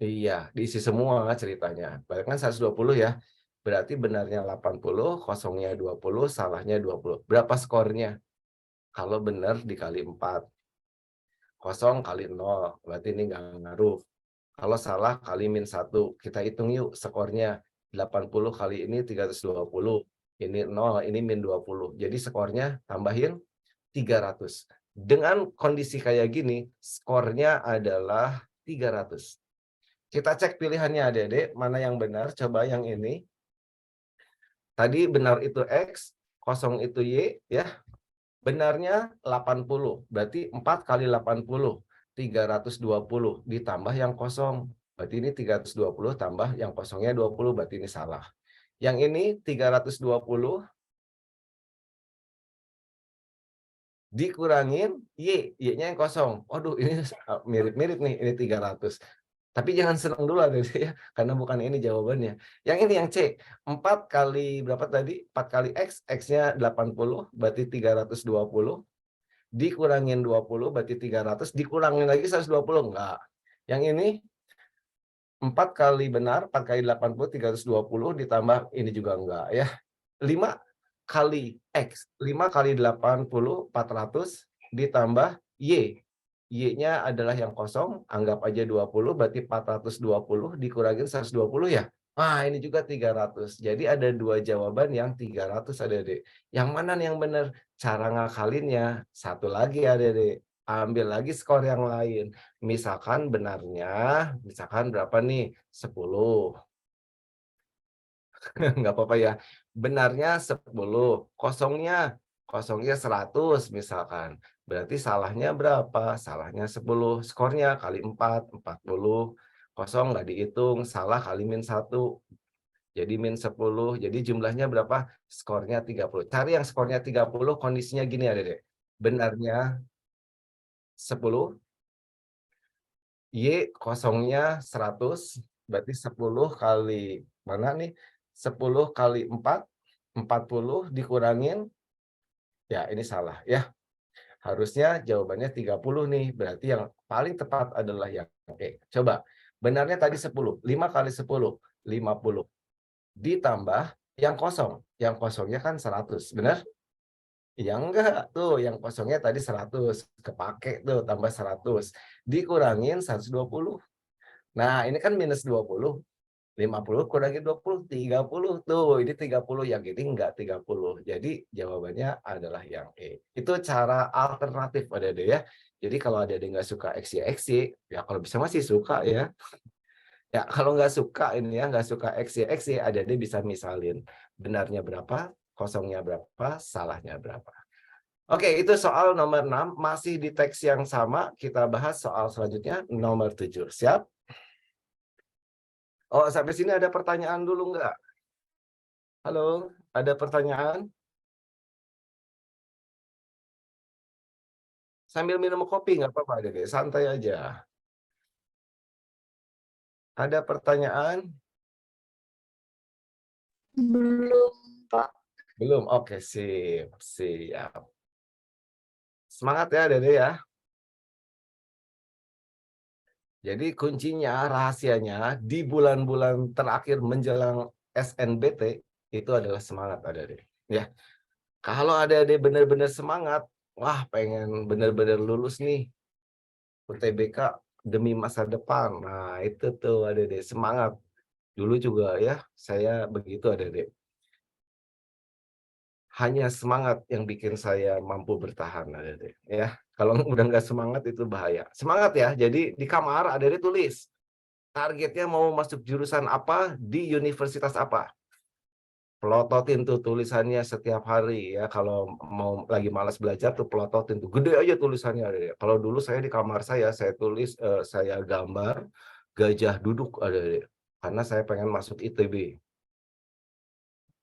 Iya, diisi semua ceritanya. Berarti kan 120 ya, berarti benarnya 80, kosongnya 20, salahnya 20. Berapa skornya? Kalau benar dikali 4, kosong kali 0, berarti ini nggak ngaruh. Kalau salah kali min 1, kita hitung yuk skornya. 80 kali ini 320, ini 0, ini min 20. Jadi skornya tambahin 300. Dengan kondisi kayak gini, skornya adalah 300. Kita cek pilihannya adik-adik, mana yang benar, coba yang ini. Tadi benar itu X, kosong itu Y, ya. Benarnya 80, berarti 4 kali 80, 320, ditambah yang kosong. Berarti ini 320 tambah yang kosongnya 20, berarti ini salah. Yang ini 320 dikurangin Y, Y-nya yang kosong. Waduh, ini mirip-mirip nih, ini 300. Tapi jangan senang dulu adik ya, karena bukan ini jawabannya. Yang ini yang C, 4 kali berapa tadi? 4 kali X, X-nya 80, berarti 320, dikurangin 20, berarti 300, dikurangin lagi 120, enggak. Yang ini 4 kali benar, 4 kali 80, 320, ditambah ini juga enggak ya. 5 kali X, 5 kali 80, 400, ditambah Y. Y-nya adalah yang kosong, anggap aja 20, berarti 420 dikurangin 120 ya? Wah, ini juga 300. Jadi ada 2 jawaban yang 300 adik-adik. Yang mana nih yang benar? Cara ngakalinnya, satu lagi adik-adik, ambil lagi skor yang lain. Misalkan benarnya, misalkan berapa nih? 10. Nggak apa-apa ya. Benarnya 10, kosongnya 100 misalkan. Berarti salahnya berapa? Salahnya 10, skornya kali 4, 40, kosong nggak dihitung, salah kali min 1, jadi min 10, jadi jumlahnya berapa? Skornya 30. Cari yang skornya 30, kondisinya gini ya Dek. Benarnya 10, Y kosongnya 100, berarti 10 kali mana nih? 10 kali 4, 40 dikurangin, ya ini salah ya. Harusnya jawabannya 30 nih, berarti yang paling tepat adalah yang E. Coba, benarnya tadi 10, 5 kali 10, 50. Ditambah yang kosongnya kan 100, benar? Ya enggak, tuh yang kosongnya tadi 100, kepake tuh tambah 100, dikurangin 120. Nah, ini kan minus 20, 50 kurangi 20, 30 tuh, ini 30, yang ini enggak 30. Jadi jawabannya adalah yang E. Itu cara alternatif Adik-adik ya. Jadi kalau Adik-adik nggak suka X, Y, X, Y, ya kalau bisa masih suka ya. Ya kalau nggak suka ini ya, nggak suka X, Y, X, Y, Adik-adik bisa misalin benarnya berapa, kosongnya berapa, salahnya berapa. Oke, itu soal nomor 6, masih di teks yang sama, kita bahas soal selanjutnya, nomor 7. Siap? Oh, sampai sini ada pertanyaan dulu nggak? Halo, ada pertanyaan? Sambil minum kopi nggak apa-apa, Dede, santai aja. Ada pertanyaan? Belum, Pak. Belum? Oke, sip, siap. Semangat ya, Dede ya. Jadi kuncinya, rahasianya di bulan-bulan terakhir menjelang SNBT itu adalah semangat, Adik-adik. Ya, kalau Adik-adik benar-benar semangat, wah pengen benar-benar lulus nih UTBK demi masa depan. Nah, itu tuh Adik-adik semangat. Dulu juga ya, saya begitu Adik-adik. Hanya semangat yang bikin saya mampu bertahan Adik-adik, ya. Kalau udah nggak semangat itu bahaya. Semangat ya, jadi di kamar Adik-adik tulis, targetnya mau masuk jurusan apa, di universitas apa. Pelototin tuh tulisannya setiap hari ya, kalau mau lagi malas belajar tuh pelototin tuh, gede aja tulisannya Adik-adik. Kalau dulu saya di kamar saya tulis, saya gambar gajah duduk Adik-adik, karena saya pengen masuk ITB.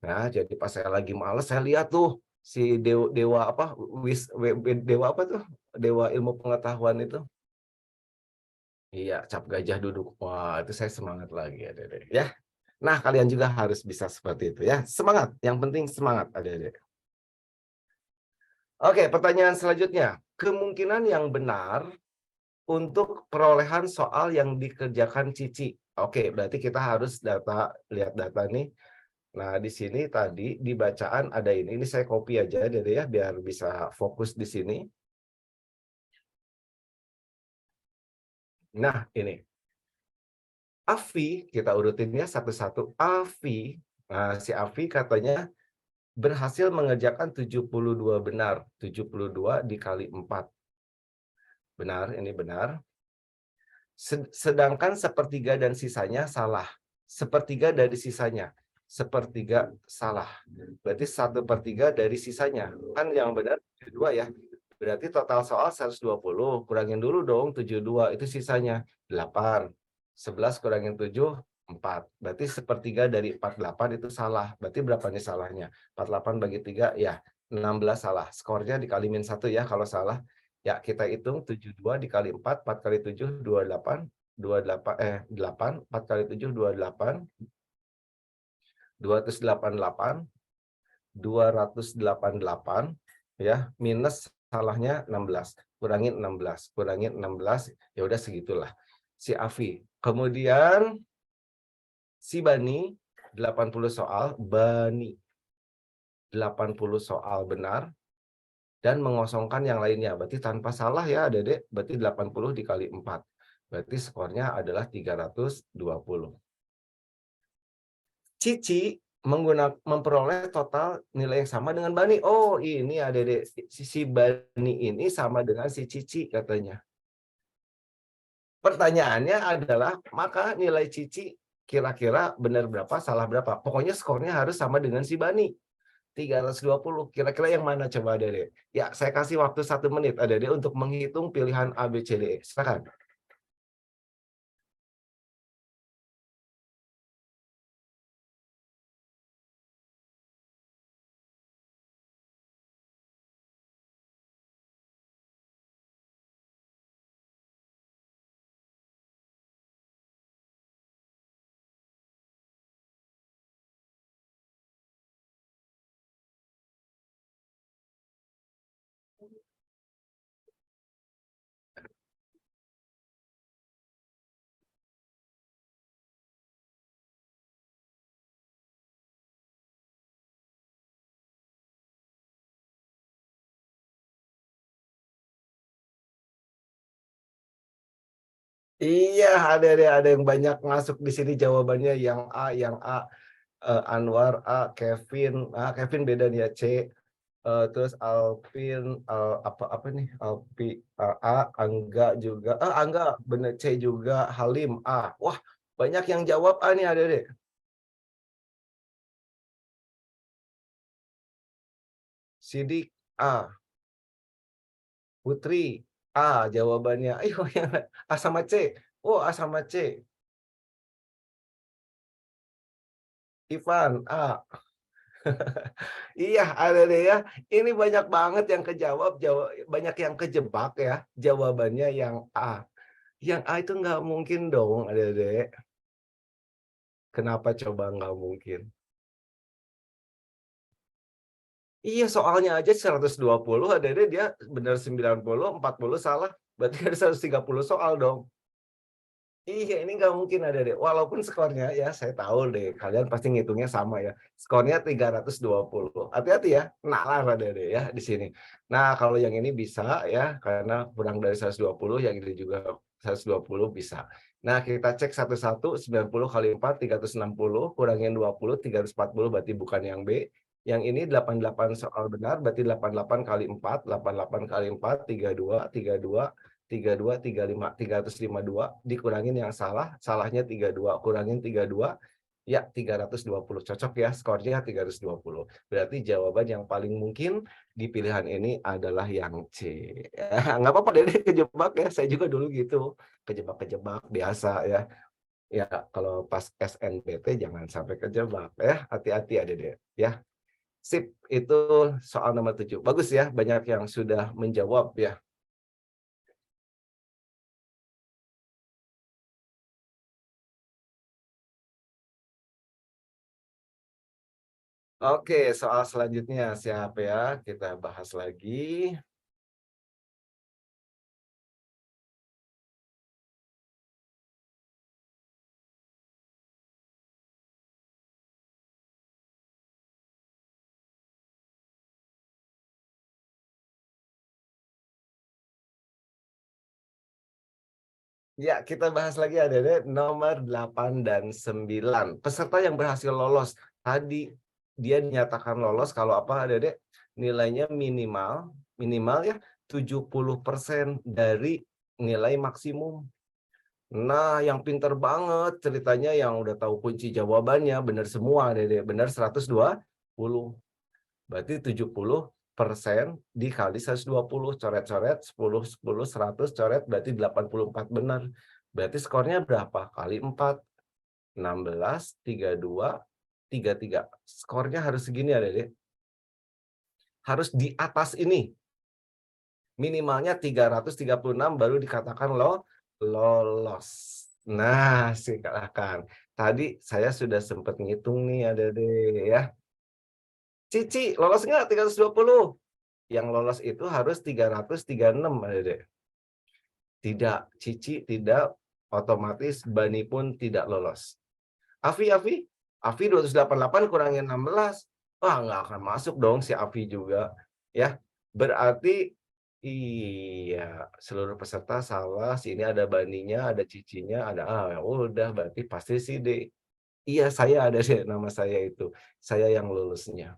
Nah, jadi pas saya lagi males, saya lihat tuh, Si dewa apa, dewa apa tuh? Dewa ilmu pengetahuan itu. Iya, cap gajah duduk. Wah, itu saya semangat lagi Adik-adik, ya. Nah, kalian juga harus bisa seperti itu ya. Semangat, yang penting semangat Adik-adik. Oke, pertanyaan selanjutnya. Kemungkinan yang benar untuk perolehan soal yang dikerjakan Cici. Oke, berarti kita harus lihat data nih. Nah, di sini tadi di bacaan ada ini. Ini saya copy aja Dede ya, biar bisa fokus di sini. Nah, ini. Afi, kita urutinnya satu-satu. Afi, nah si Afi katanya berhasil mengerjakan 72 benar. 72 dikali 4. Benar, ini benar. Sedangkan sepertiga dan sisanya salah. Sepertiga dari sisanya. Sepertiga salah. Berarti 1/3 dari sisanya. Kan yang benar 72 ya. Berarti total soal 120. Kurangin dulu dong 72. Itu sisanya 8. 11 kurangin 7, 4. Berarti sepertiga dari 48 itu salah. Berarti berapa nih salahnya? 48 bagi 3, ya 16 salah. Skornya dikali min 1 ya kalau salah. Ya, kita hitung 72 dikali 4, 4 kali 7, 28, 8, 4 kali 7, 28, 288, 288, ya, minus salahnya 16, kurangin 16, ya udah segitulah. Si Afi. Kemudian si Bani, 80 soal, Bani, 80 soal benar, dan mengosongkan yang lainnya. Berarti tanpa salah ya, Dedek. Berarti 80 dikali 4. Berarti skornya adalah 320. Cici memperoleh total nilai yang sama dengan Bani. Oh, ini ya, Dedek. Si Bani ini sama dengan si Cici katanya. Pertanyaannya adalah, maka nilai Cici kira-kira benar berapa, salah berapa? Pokoknya skornya harus sama dengan si Bani. 320. Kira-kira yang mana coba Dede? Ya, saya kasih waktu 1 menit Dede untuk menghitung pilihan A, B, C, D, E. Silakan. Iya, ada yang banyak masuk di sini jawabannya yang A, Anwar A, Kevin beda nih ya C. Terus Alvin, apa nih? A, Angga juga. Angga bener C juga, Halim A. Wah, banyak yang jawab A nih Dede. Sidik A, Putri A jawabannya. Ayo yang A sama C. Oh, A sama C. Ivan A. Iya, ada deh ya. Ini banyak banget yang kejawab, banyak yang kejebak ya. Jawabannya yang A. Yang A itu nggak mungkin dong, ada deh. Kenapa coba nggak mungkin? Iya, soalnya aja 120, ada deh dia benar 90, 40 salah. Berarti ada 130 soal dong. Iya, ini nggak mungkin ada deh. Walaupun skornya ya, saya tahu deh, kalian pasti ngitungnya sama ya. Skornya 320. Hati-hati ya, nalar ada deh ya di sini. Nah, kalau yang ini bisa ya, karena kurang dari 120, yang ini juga 120 bisa. Nah, kita cek satu-satu, 90 kali 4, 360, kurangin 20, 340, berarti bukan yang B. Yang ini 88 soal benar, berarti 88 kali 4, 88 kali 4, 32, 32, 32, 35, 352, dikurangin yang salah, salahnya 32, kurangin 32, ya 320. Cocok ya, skornya 320. Berarti jawaban yang paling mungkin di pilihan ini adalah yang C. Ya, nggak apa-apa deh kejebak ya, saya juga dulu gitu. Kejebak-kejebak biasa ya. Ya, kalau pas SNBT jangan sampai kejebak ya, hati-hati ya Dede ya. Sip, itu soal nomor 7. Bagus ya, banyak yang sudah menjawab ya. Oke, soal selanjutnya siap ya, kita bahas lagi. Ya, kita bahas lagi Adik-adik nomor 8 dan 9. Peserta yang berhasil lolos. Tadi dia dinyatakan lolos kalau apa Adik-adik? Nilainya minimal minimal ya 70% dari nilai maksimum. Nah, yang pinter banget ceritanya yang udah tahu kunci jawabannya benar semua Adik-adik. Benar 120. Berarti 70% dikali 120, coret-coret, 10, 10, 100, coret, berarti 84 benar. Berarti skornya berapa? Kali 4, 16, 32, 33. Skornya harus segini ya, Dede. Harus di atas ini. Minimalnya 336 baru dikatakan lolos. Nah, silakan. Tadi saya sudah sempat ngitung nih ya, Dede ya. Cici, lolos nggak 320? Yang lolos itu harus 336 Adik. Tidak, Cici tidak, otomatis Bani pun tidak lolos. Afi 288 kurangin 16. Wah, nggak akan masuk dong si Afi juga. Ya, berarti iya, seluruh peserta salah. Sini ada Baninya, ada Cicinya, ada ya udah berarti pasti sih D. Iya, saya ada deh nama saya itu. Saya yang lulusnya.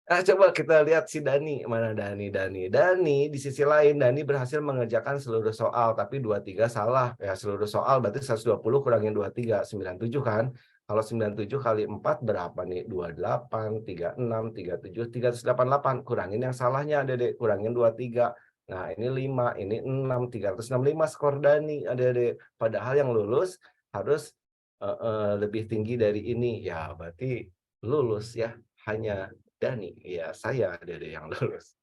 Coba kita lihat si Dani, mana Dani. Dani di sisi lain, Dani berhasil mengerjakan seluruh soal, tapi 23 salah. Ya, seluruh soal berarti 120 kurangin 23, 97 kan. Kalau 97 kali 4 berapa nih? 28, 36, 37, 388. Kurangin yang salahnya, Dede. Kurangin 23. Nah, ini 5, ini 6, 365 skor Dani, Dede. Padahal yang lulus harus lebih tinggi dari ini. Ya, berarti lulus ya. Hanya Dani, iya saya Dede yang lulus.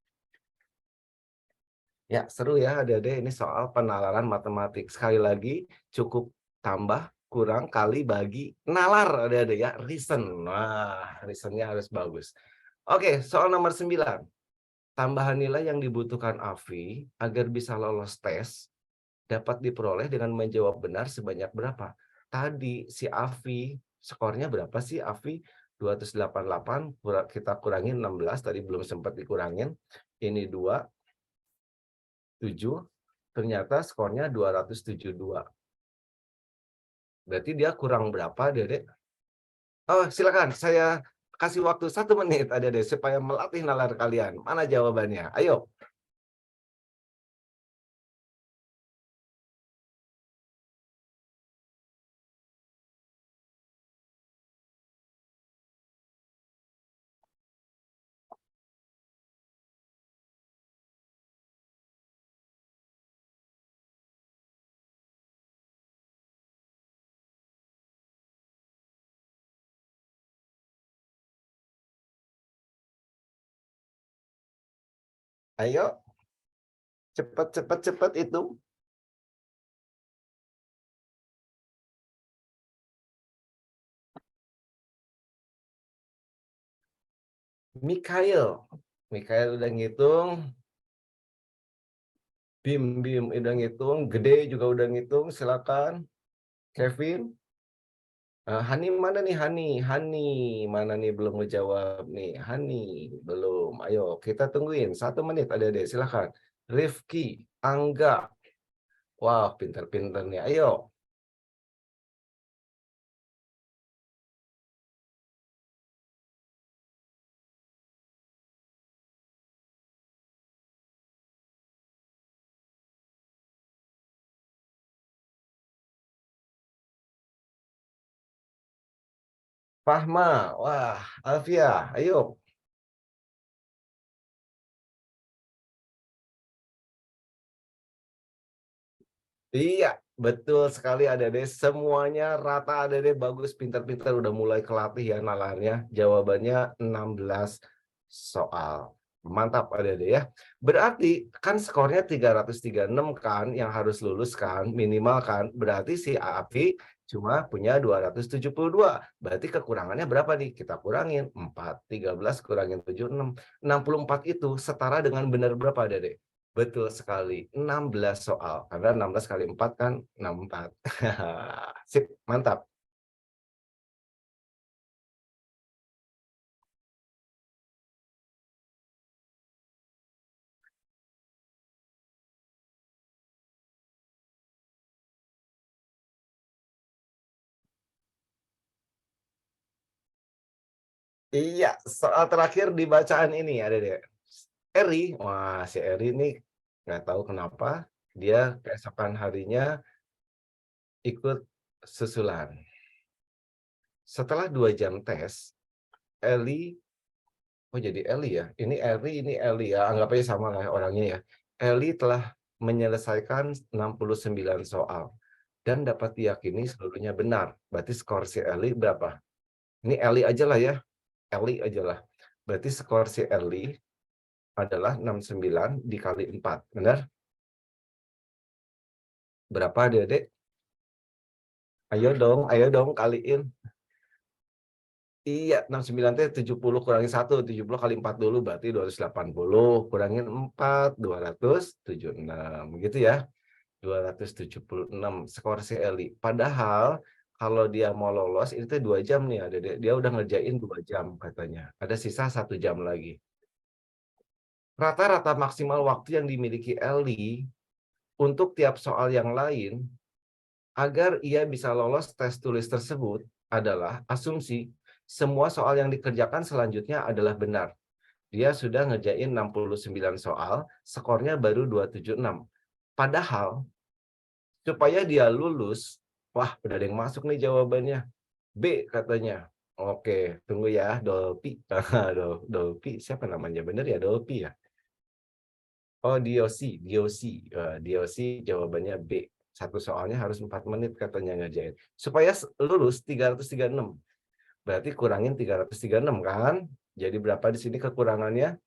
Ya seru ya Dede ini soal penalaran matematik. Sekali lagi cukup tambah, kurang, kali, bagi, nalar Dede ya, reason. Wah, reasonnya harus bagus. Oke, soal nomor 9. Tambahan nilai yang dibutuhkan Afi agar bisa lolos tes dapat diperoleh dengan menjawab benar sebanyak berapa? Tadi si Afi, skornya berapa sih Afi? 288 kita kurangin 16, tadi belum sempat dikurangin. Ini 2, 7, ternyata skornya 272. Berarti dia kurang berapa, Dedek? Oh, silakan saya kasih waktu 1 menit, Adik-adik, supaya melatih nalar kalian. Mana jawabannya? Ayo. Ayo, cepat cepat cepat itu. Mikhail. Mikhail udah ngitung. Bim udah ngitung, Gede juga udah ngitung, silakan. Kevin, Hani mana nih Hani? Hani mana nih belum ngejawab nih? Hani belum. Ayo kita tungguin 1 menit adik-adik silakan. Rifki, Angga, wah pinter-pinter nih. Ayo. Fahma, wah Alfia, ayo. Iya, betul sekali Adik-adik, semuanya rata Adik-adik, bagus, pintar-pintar, udah mulai kelatih ya nalarnya. Jawabannya 16 soal. Mantap Adik-adik ya. Berarti kan skornya 336 kan yang harus lulus kan, minimal kan. Berarti si Afi cuma punya 272. Berarti kekurangannya berapa nih? Kita kurangin 4, 13 kurangin 7, 6. 64 itu setara dengan benar berapa Adik-adik? Betul sekali, 16 soal, karena 16 kali 4 kan 64. Sip, mantap. Iya, soal terakhir di bacaan ini ada deh. Eri, wah si Eri ini nggak tahu kenapa dia keesokan harinya ikut susulan. Setelah 2 jam tes, Eli oh jadi Eli ya? Ini Eri, ini Eli ya, anggap aja sama lah orangnya ya. Eli telah menyelesaikan 69 soal dan dapat diyakini seluruhnya benar. Berarti skor si Eli berapa? Ini Eli aja lah ya, Eli aja lah. Berarti skor si Eli adalah 69 dikali 4, benar? Berapa Adik-adik? Ayo dong kaliin. Iya, 69 teh 70 kurangi 1, 70 kali 4 dulu berarti 280, kurangin 4, 276, gitu ya. 276 skor si Eli. Padahal kalau dia mau lolos itu 2 jam nih Adik-adik, dia udah ngerjain 2 jam katanya, ada sisa 1 jam lagi. Rata-rata maksimal waktu yang dimiliki Eli untuk tiap soal yang lain agar ia bisa lolos tes tulis tersebut adalah asumsi semua soal yang dikerjakan selanjutnya adalah benar. Dia sudah ngerjain 69 soal, skornya baru 276. Padahal supaya dia lulus, wah udah ada yang masuk nih jawabannya. B katanya. Oke, tunggu ya, Dolpi. Dolpi, siapa namanya? Bener ya, Dolpi ya? Oh, Diosi jawabannya B. Satu soalnya harus 4 menit katanya ngerjain. Supaya lulus 336. Berarti kurangin 336 kan? Jadi berapa di sini kekurangannya?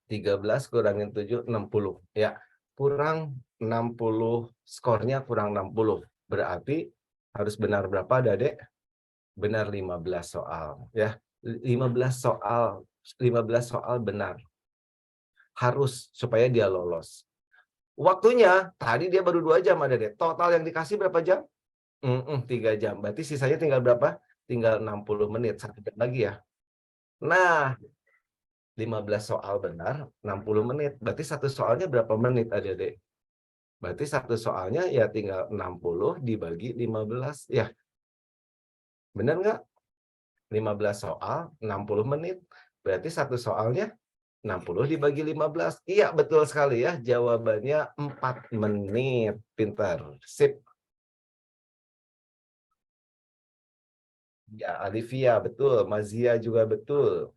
13 kurangin 7, 60. Ya, kurang 60, skornya kurang 60. Berarti harus benar berapa, Adek? Benar 15 soal, ya. 15 soal, 15 soal benar. Harus, supaya dia lolos. Waktunya, tadi dia baru 2 jam, Adek. Total yang dikasih berapa jam? 3 jam. Berarti sisanya tinggal berapa? Tinggal 60 menit, 1 jam lagi ya. Nah, 15 soal benar, 60 menit. Berarti satu soalnya berapa menit, Adik-adik? Berarti satu soalnya ya tinggal 60 dibagi 15. Ya, benar nggak? 15 soal, 60 menit. Berarti satu soalnya 60 dibagi 15. Iya, betul sekali ya. Jawabannya 4 menit. Pintar. Sip. Ya, Alivia betul. Mazia juga betul.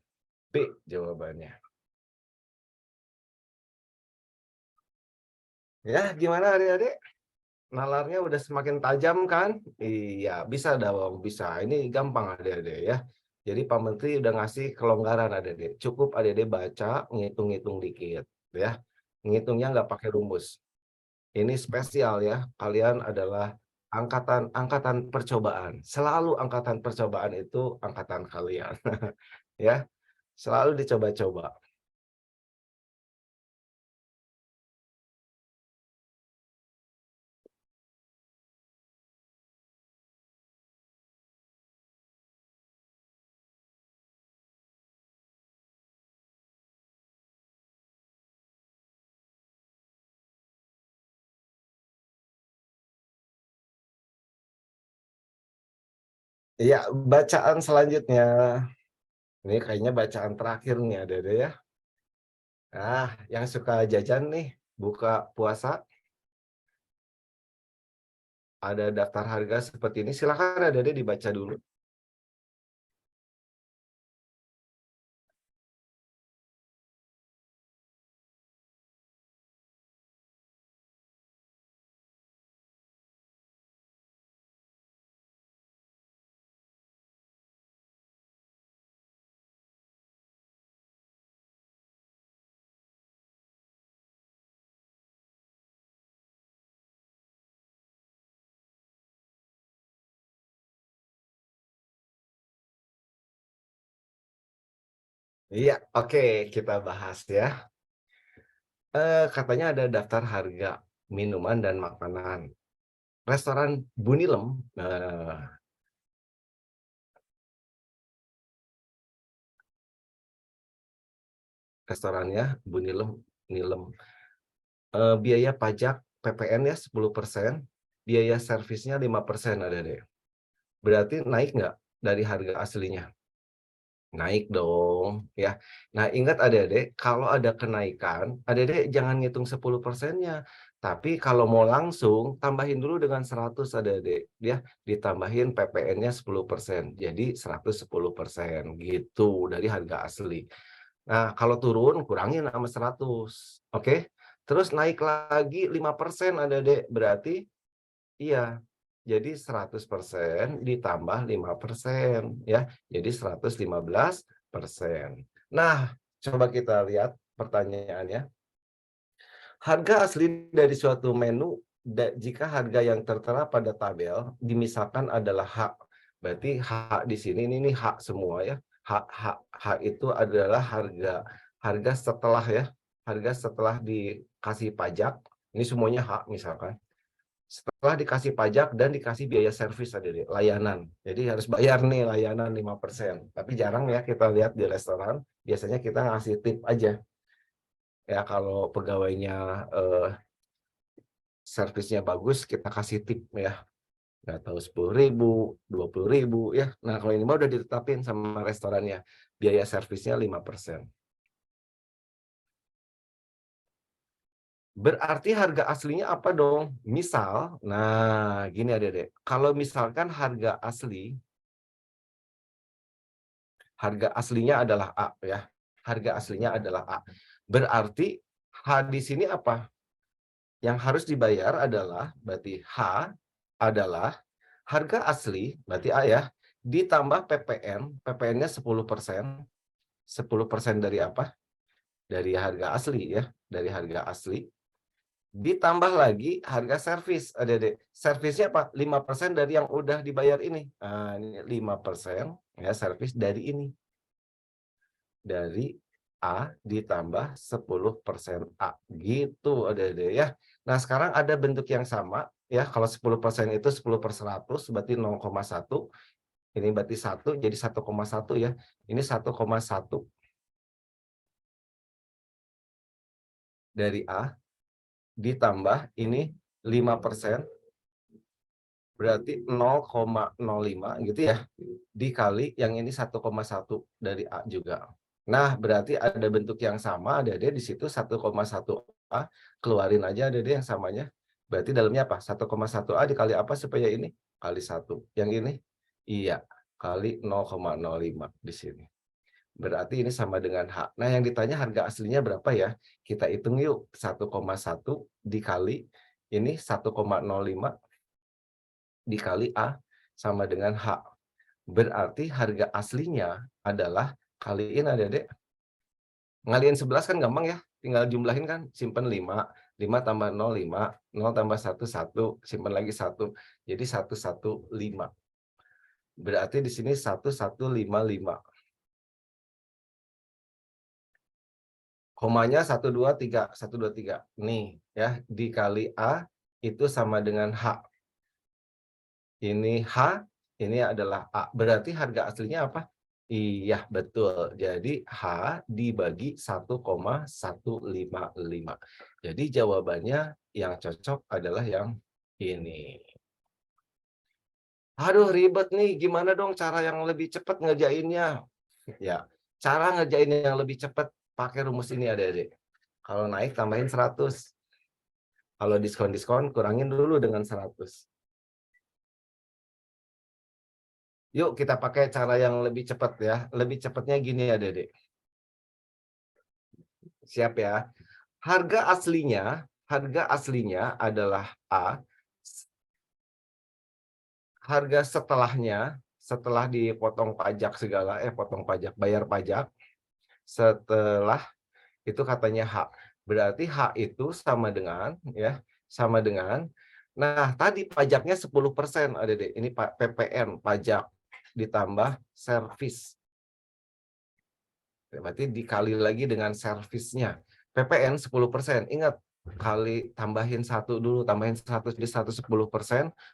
B jawabannya. Ya, gimana adik-adik? Nalarnya udah semakin tajam kan? Iya, bisa dong, bisa. Ini gampang adik-adik ya. Jadi Pak Menteri udah ngasih kelonggaran adik-adik. Cukup adik-adik baca, ngitung-ngitung dikit ya. Ngitungnya nggak pakai rumus. Ini spesial ya. Kalian adalah angkatan angkatan percobaan. Selalu angkatan percobaan itu angkatan kalian. Ya, selalu dicoba-coba. Iya, bacaan selanjutnya. Ini kayaknya bacaan terakhir nih adik-adik ya. Nah, yang suka jajan nih, buka puasa, ada daftar harga seperti ini, silakan adik-adik dibaca dulu. Iya, oke, kita bahas ya. Katanya ada daftar harga minuman dan makanan. Restoran Bunilem, restorannya Bunilem Nilem, biaya pajak PPN ya 10%, biaya servisnya 5% Adek. Berarti naik nggak dari harga aslinya? Naik dong, ya. Nah, ingat adik-adik, kalau ada kenaikan, adik-adik jangan ngitung 10%-nya, tapi kalau mau langsung tambahin dulu dengan 100 adik-adik, ya. Ditambahin PPN-nya 10%, jadi 110% gitu dari harga asli. Nah, kalau turun kurangin sama 100, oke? Terus naik lagi 5% adik-adik, berarti iya, jadi 100% ditambah 5% ya, jadi 115%. Nah, coba kita lihat pertanyaannya. Harga asli dari suatu menu jika harga yang tertera pada tabel dimisalkan adalah H. Berarti H di sini ini H semua ya. H itu adalah harga harga setelah ya, harga setelah dikasih pajak. Ini semuanya H misalkan. Setelah dikasih pajak dan dikasih biaya servis tadi, layanan. Jadi harus bayar nih layanan 5%. Tapi jarang ya kita lihat di restoran, biasanya kita ngasih tip aja. Ya kalau pegawainya servisnya bagus, kita kasih tip ya. Nggak tahu 10.000, 20.000 ya. Nah kalau ini mah udah ditetapin sama restorannya. Biaya servisnya 5%. Berarti harga aslinya apa dong? Misal, nah gini adek-adek. Kalau misalkan harga aslinya adalah A ya. Harga aslinya adalah A. Berarti H di sini apa? Yang harus dibayar adalah berarti H adalah harga asli, berarti A ya, ditambah PPN, PPN-nya 10%. 10% dari apa? Dari harga asli ya, dari harga asli. Ditambah lagi harga servis, Adik-adik. Servisnya apa? 5% dari yang udah dibayar ini. Nah, ini 5% ya servis dari ini. Dari A ditambah 10% A. Gitu adik-adik ya. Nah sekarang ada bentuk yang sama ya. Kalau 10% itu 10/100 berarti 0,1. Ini berarti 1 jadi 1,1 ya. Ini 1,1 dari A ditambah ini 5% berarti 0,05 gitu ya. Dikali yang ini 1,1 dari A juga. Nah, berarti ada bentuk yang sama, ada di situ 1,1 A, keluarin aja ada yang samanya. Berarti dalamnya apa? 1,1 A dikali apa supaya ini? Kali 1. Yang ini? Iya, kali 0,05 di sini. Berarti ini sama dengan H. Nah, yang ditanya harga aslinya berapa ya? Kita hitung yuk. 1,1 dikali ini 1,05 dikali A sama dengan H. Berarti harga aslinya adalah kaliin adik-adik. Ngaliin 11 kan gampang ya. Tinggal jumlahin kan. Simpen 5. 5 tambah 0, 5. 0 tambah 1, 1. Simpen lagi 1. Jadi 115. Berarti di sini 1155. Komanya 123. 123. Nih ya. Dikali A itu sama dengan H. Ini H, ini adalah A. Berarti harga aslinya apa? Iya, betul. Jadi H dibagi 1,155. Jadi jawabannya yang cocok adalah yang ini. Aduh, ribet nih. Gimana dong cara yang lebih cepat ngerjainnya? Ya, cara ngerjain yang lebih cepat pakai rumus ini adik-adik. Kalau naik tambahin 100. Kalau diskon-diskon kurangin dulu dengan 100. Yuk kita pakai cara yang lebih cepat ya. Lebih cepatnya gini ya, Dede. Siap ya. Harga aslinya adalah A. Harga setelahnya, setelah dipotong pajak segala, potong pajak, bayar pajak, setelah itu katanya H. Berarti H itu sama dengan ya, sama dengan nah tadi pajaknya 10% Dede. Ini PPN, pajak ditambah servis. Berarti dikali lagi dengan servisnya. PPN 10%. Ingat, kali tambahin 1 dulu, tambahin 1 jadi 110%,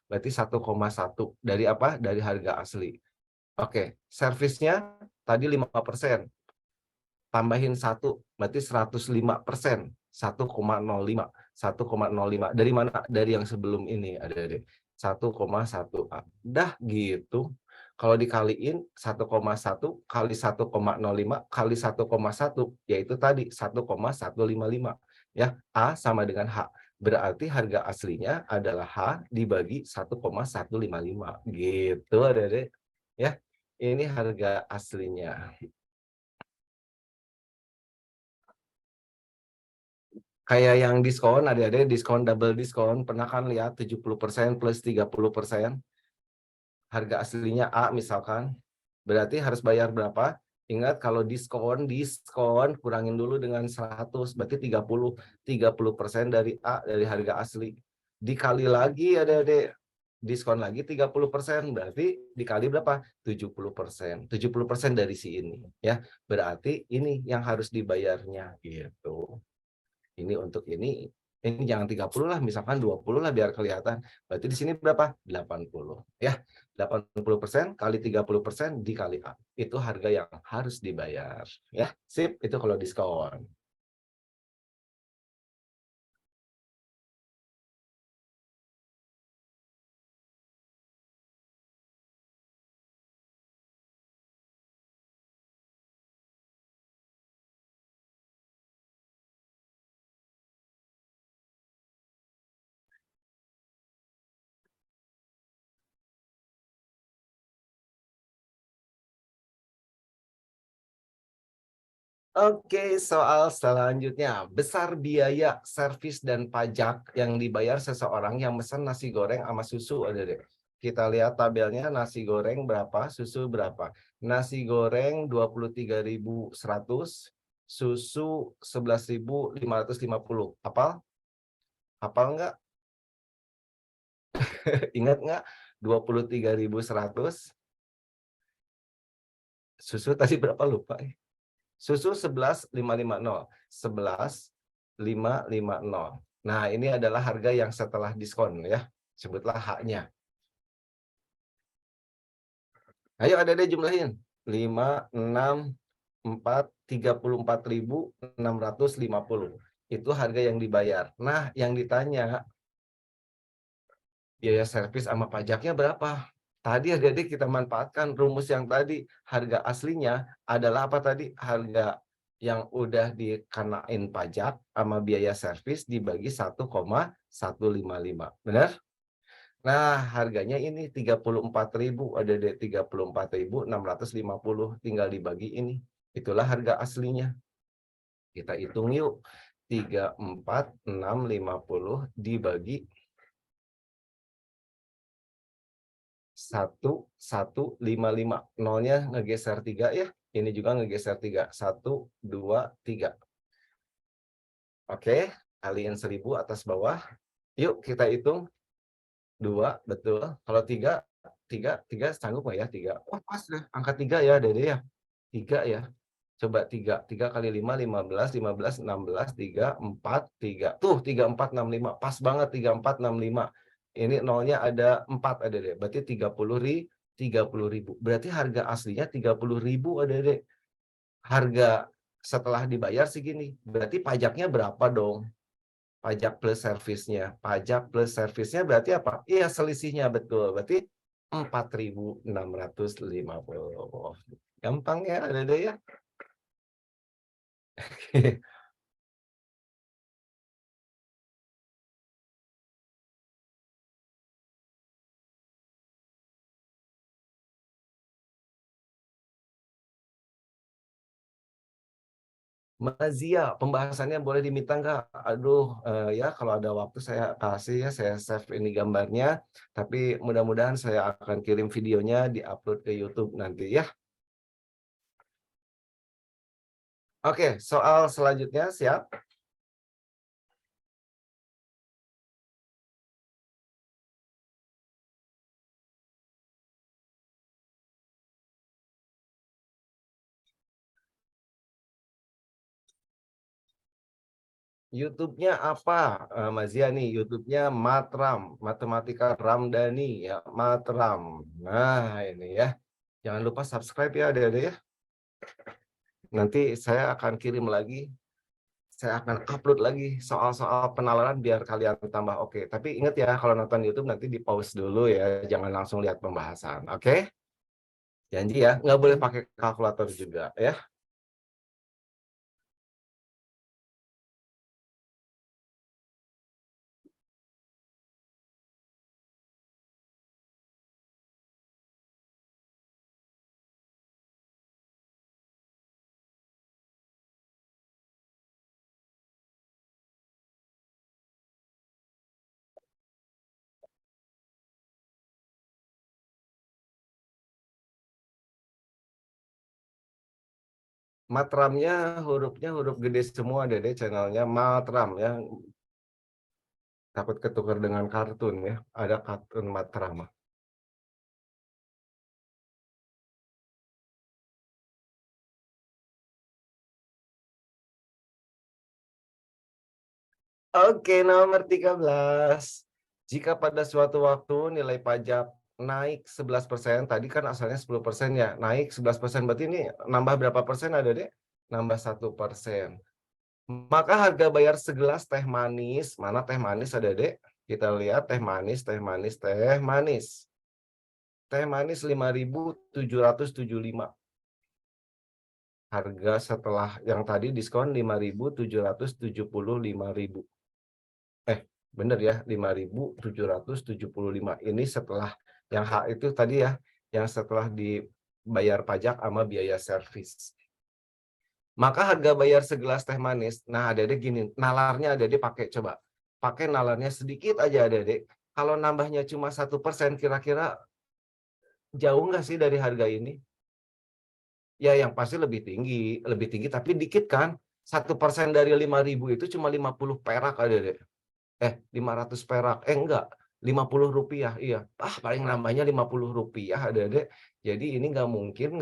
berarti 1,1 dari apa? Dari harga asli. Oke, servisnya tadi 5%. Tambahin 1, berarti 105%. 1,05. 1,05. Dari mana? Dari yang sebelum ini, Adik-adik. 1,1. Dah gitu. Kalau dikaliin 1,1 kali 1,05 kali 1,1, yaitu tadi 1,155. Ya, A sama dengan H. Berarti harga aslinya adalah H dibagi 1,155. Gitu, Adik-adik. Ya, ini harga aslinya. Kayak yang diskon, adik-adik diskon double diskon, pernah kan lihat 70% plus 30%, harga aslinya A misalkan, berarti harus bayar berapa? Ingat kalau diskon, diskon kurangin dulu dengan 100, berarti 30% dari A, dari harga asli. Dikali lagi adik-adik, diskon lagi 30%, berarti dikali berapa? 70%. 70% dari si ini, ya. Berarti ini yang harus dibayarnya, gitu. Ini untuk ini jangan 30 lah, misalkan 20 lah biar kelihatan. Berarti di sini berapa? 80 ya. 80% kali 30% dikali A. Itu harga yang harus dibayar ya. Sip, itu kalau diskon. Oke, soal selanjutnya. Besar biaya servis dan pajak yang dibayar seseorang yang pesan nasi goreng sama susu. Ada deh. Kita lihat tabelnya, nasi goreng berapa, susu berapa. Nasi goreng 23.100, susu 11.550. Hafal? Hafal nggak? Ingat nggak? 23.100, susu tadi berapa lupa. Susu 11.550. 11.550. Nah, ini adalah harga yang setelah diskon ya. Sebutlah H-nya. Ayo Adik-adik jumlahin. 5, 6, 4, 34.650. Itu harga yang dibayar. Nah, yang ditanya biaya servis sama pajaknya berapa? Tadi Adik-adik kita manfaatkan rumus yang tadi. Harga aslinya adalah apa tadi? Harga yang udah dikenain pajak sama biaya servis dibagi 1,155. Benar? Nah, harganya ini 34.000, ada 34.650, tinggal dibagi ini. Itulah harga aslinya. Kita hitung yuk. 34.650 dibagi 1,155. Nolnya ngegeser 3 ya. Ini juga ngegeser 3. 1, 2, 3. Oke, kaliin 1.000 atas bawah. Yuk kita hitung. 2, betul. Kalau 3, 3 sanggup nggak ya 3? Oh pas deh, angka 3 ya Dede ya. 3 ya. Coba 3, 3 kali 5, 15, 15, 16, 3, 4, 3. Tuh 3, 4, 6, 5. Pas banget 3, 4, 6, 5. Ini nolnya ada 4 ada deh. Berarti 30.000. Berarti harga aslinya 30.000 ada deh. Harga setelah dibayar segini. Berarti pajaknya berapa dong? Pajak plus servisnya. Pajak plus servisnya berarti apa? Iya, selisihnya betul. Berarti 4.650. Gampang ya, ada deh ya. Mazia, pembahasannya boleh diminta nggak? Aduh, ya kalau ada waktu saya kasih ya, saya save ini gambarnya. Tapi mudah-mudahan saya akan kirim videonya, di-upload ke YouTube nanti ya. Oke, soal selanjutnya siap? YouTube-nya apa? Mazia nih, YouTube-nya Matram, Matematika Ramdhani ya, Matram. Nah, ini ya. Jangan lupa subscribe ya Adik-adik ya. Nanti saya akan kirim lagi, saya akan upload lagi soal-soal penalaran biar kalian tambah oke. Tapi ingat ya, kalau nonton YouTube nanti di-pause dulu ya, jangan langsung lihat pembahasan, oke? Janji ya, nggak boleh pakai kalkulator juga ya. Matramnya hurufnya huruf gede semua Dede, channelnya Matram ya. Takut ketukar dengan kartun ya, ada kartun Matram. Oke, nomor 13. Jika pada suatu waktu nilai pajak naik 11%, tadi kan asalnya 10% ya, naik 11%, berarti ini nambah berapa persen ada, Dek? Nambah 1%. Maka harga bayar segelas teh manis, mana teh manis ada, Dek? Kita lihat teh manis, teh manis, teh manis. Teh manis 5.775. Harga setelah yang tadi diskon 5.775.000. Bener ya, 5.775. Ini setelah yang itu tadi ya, yang setelah dibayar pajak sama biaya servis. Maka harga bayar segelas teh manis, nah Adik-adik gini, nalarnya Adik-adik pakai coba. Pakai nalarnya sedikit aja Adik-adik. Kalau nambahnya cuma 1%, kira-kira jauh nggak sih dari harga ini? Ya yang pasti lebih tinggi tapi dikit kan. 1% dari 5.000 itu cuma 50 perak Adik-adik. 500 perak. Enggak, Rp50, iya. Paling nambahnya Rp50, Adik-adik. Jadi ini nggak mungkin,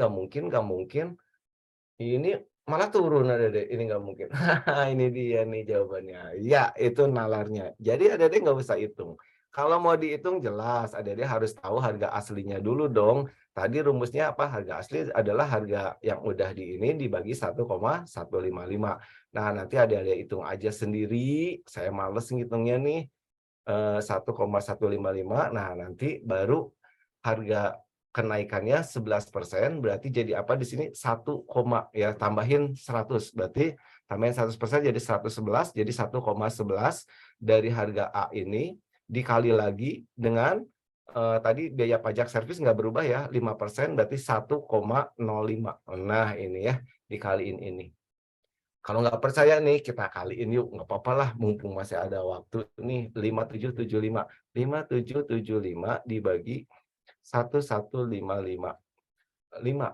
ini malah turun Adik-adik, ini nggak mungkin. Ini dia nih jawabannya. Ya, itu nalarnya. Jadi Adik-adik nggak usah hitung. Kalau mau dihitung jelas, Adik-adik harus tahu harga aslinya dulu dong. Tadi rumusnya apa? Harga asli adalah harga yang udah di ini dibagi 1,155. Nah, nanti Adik-adik hitung aja sendiri. Saya males ngitungnya nih. 1,155. Nah, nanti baru harga kenaikannya 11%, berarti jadi apa di sini? 1, ya tambahin 100. Berarti tambahin 100% jadi 111, jadi 1,11 dari harga A ini dikali lagi dengan tadi biaya pajak servis nggak berubah ya, 5%, berarti 1,05. Nah, ini ya, dikaliin ini. Kalau nggak percaya nih, kita kaliin yuk, nggak apa-apa lah, mumpung masih ada waktu nih, 5775. 5775 dibagi 1155. 5.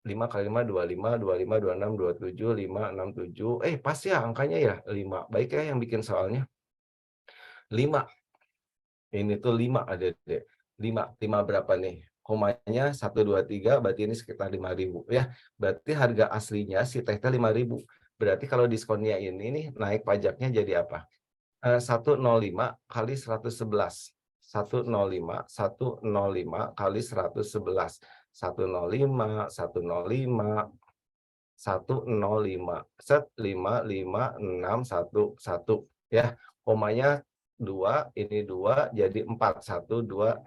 5 kali 5, 25, 25, 26, 27, 5, 6, 7. Pas ya angkanya ya, 5. Baik ya yang bikin soalnya. 5. Ini tuh 5 ada deh. 5. 5 berapa nih? Komanya 1, 2, 3, berarti ini sekitar 5.000 ya. Berarti harga aslinya si teh 5.000. Berarti kalau diskonnya ini nih naik pajaknya jadi apa? 105 kali 111. 105, 105 kali 111. 105, 105, 105. Set 5, 5, 6, 1, 1. Ya, komanya 2, ini 2, jadi 4. 1, 2,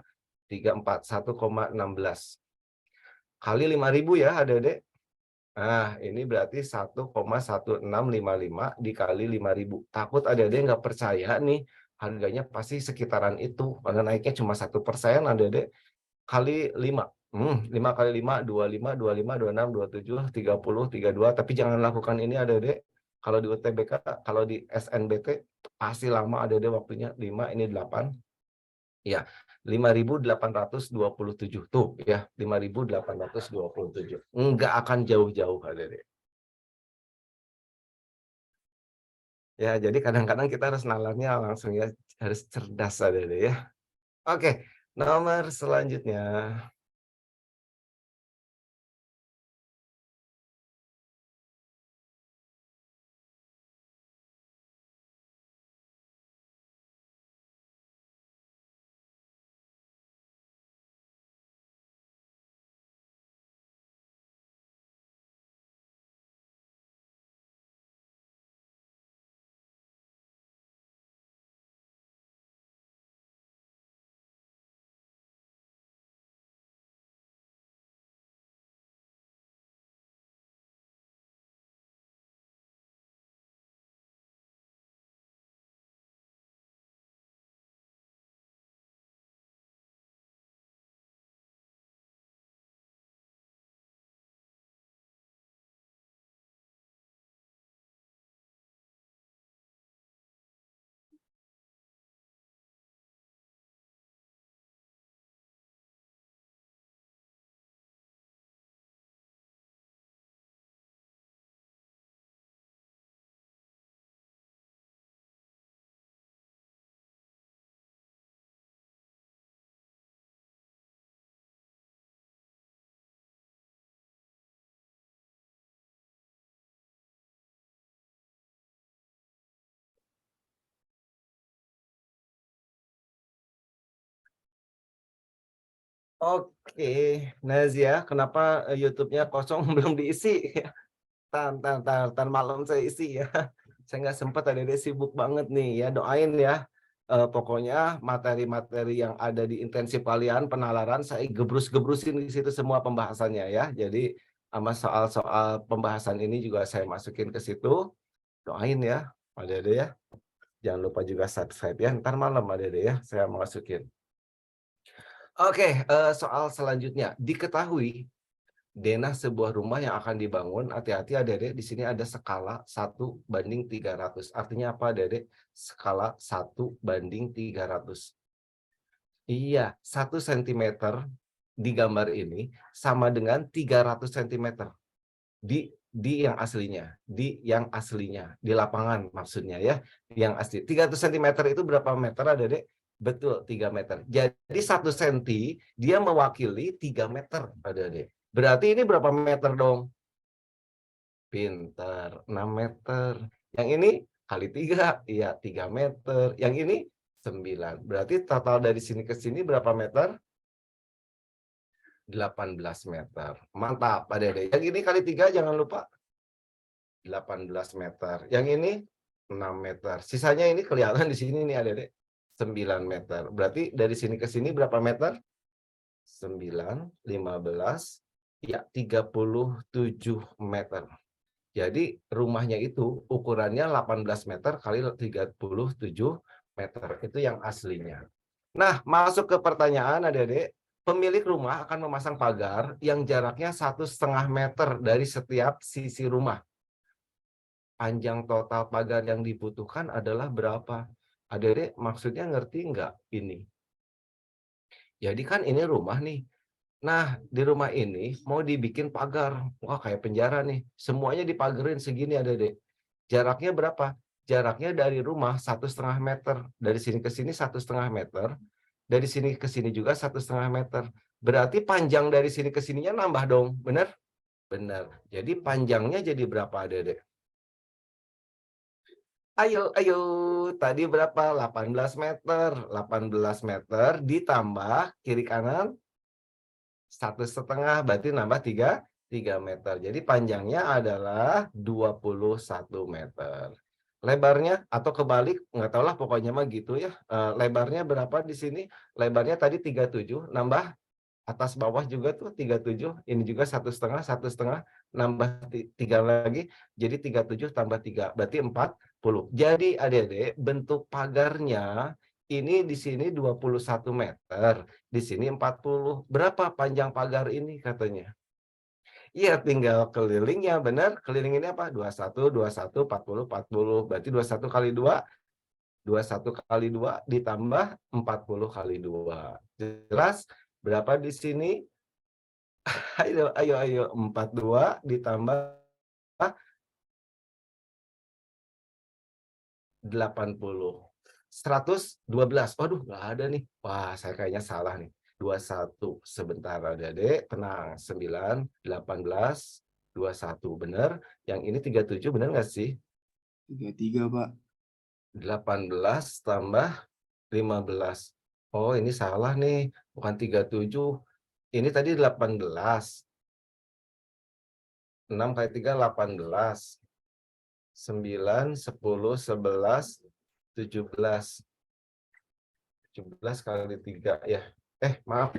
3, 4. 1,16. Kali 5.000 ya, Adik-adik. Nah, ini berarti 1,1655 dikali 5.000. Takut adik-adik nggak percaya nih, harganya pasti sekitaran itu. Karena naiknya cuma 1%, adik-adik. Kali 5. 5 kali 5, 25, 25, 26, 27, 30, 32. Tapi jangan lakukan ini adik-adik. Kalau di UTBK, kalau di SNBT, pasti lama adik-adik waktunya. 5, ini 8. Ya, 5.827 tuh ya, 5.827. Enggak akan jauh-jauh adik-adik. Ya, jadi kadang-kadang kita harus nalarnya langsung ya, harus cerdas adik-adik ya. Oke, nomor selanjutnya. Oke, Nazia, kenapa YouTube-nya kosong belum diisi? Entar malam saya isi ya. Saya nggak sempat, Adik-adik sibuk banget nih ya. Doain ya. Pokoknya materi-materi yang ada di intensif kalian penalaran saya gebrus-gebrusin di situ semua pembahasannya ya. Jadi sama soal-soal pembahasan ini juga saya masukin ke situ. Doain ya, Adik-adik ya. Jangan lupa juga subscribe ya. Ntar malam Adik-adik ya, saya masukin. Oke, soal selanjutnya. Diketahui denah sebuah rumah yang akan dibangun, hati-hati adik-adik, di sini ada skala 1:300. Artinya apa adik-adik? Skala 1:300. Iya, 1 sentimeter di gambar ini sama dengan 300 sentimeter di yang aslinya, di lapangan maksudnya ya, yang asli. 300 sentimeter itu berapa meter adik-adik? Betul, 3 meter. Jadi 1 senti dia mewakili 3 meter adik-adik. Berarti ini berapa meter dong? Pinter, 6 meter. Yang ini kali 3, iya 3 meter. Yang ini 9. Berarti total dari sini ke sini berapa meter? 18 meter. Mantap, adik-adik. Yang ini kali 3 jangan lupa. 18 meter. Yang ini 6 meter. Sisanya ini kelihatan di sini nih adik-adik. 9 meter. Berarti dari sini ke sini berapa meter? 9, 15, ya 37 meter. Jadi rumahnya itu ukurannya 18 meter kali 37 meter. Itu yang aslinya. Nah, masuk ke pertanyaan adik-adik. Pemilik rumah akan memasang pagar yang jaraknya 1,5 meter dari setiap sisi rumah. Panjang total pagar yang dibutuhkan adalah berapa? Adik-adik maksudnya ngerti nggak ini? Jadi kan ini rumah nih. Nah, di rumah ini mau dibikin pagar. Wah, kayak penjara nih. Semuanya dipagerin segini adik-adik. Jaraknya berapa? Jaraknya dari rumah 1,5 meter. Dari sini ke sini 1,5 meter. Dari sini ke sini juga 1,5 meter. Berarti panjang dari sini ke sininya nambah dong. Benar? Benar. Jadi panjangnya jadi berapa adik-adik? Ayo, ayo. Tadi berapa? 18 meter. 18 meter ditambah kiri kanan 1,5, berarti nambah 3 meter. Jadi panjangnya adalah 21 meter. Lebarnya atau kebalik, nggak tahu lah pokoknya mah gitu ya. Lebarnya berapa di sini? Lebarnya tadi 37, nambah atas bawah juga tuh 37, ini juga 1,5, nambah 3 lagi, jadi 37 tambah 3, berarti 40. Jadi adik-adik, bentuk pagarnya ini di sini 21 meter, di sini 40. Berapa panjang pagar ini katanya? Iya, tinggal kelilingnya, benar? Keliling ini apa? 21, 40, 40. Berarti 21 kali 2, 21 kali 2 ditambah 40 kali 2. Jelas? Berapa di sini? Ayo, ayo, ayo. 42 ditambah 80. 112. Waduh, nggak ada nih. Wah, saya kayaknya salah nih. 21. Sebentar, adik-adik. Tenang. 9, 18, 21. Benar. Yang ini 37, benar nggak sih? 33, Pak. 18 tambah 15. Oh, ini salah nih. Bukan 37. Ini tadi 18. 6 kali 3, 18. 9, 10, 11, 17. 17 kali 3 ya. Maaf.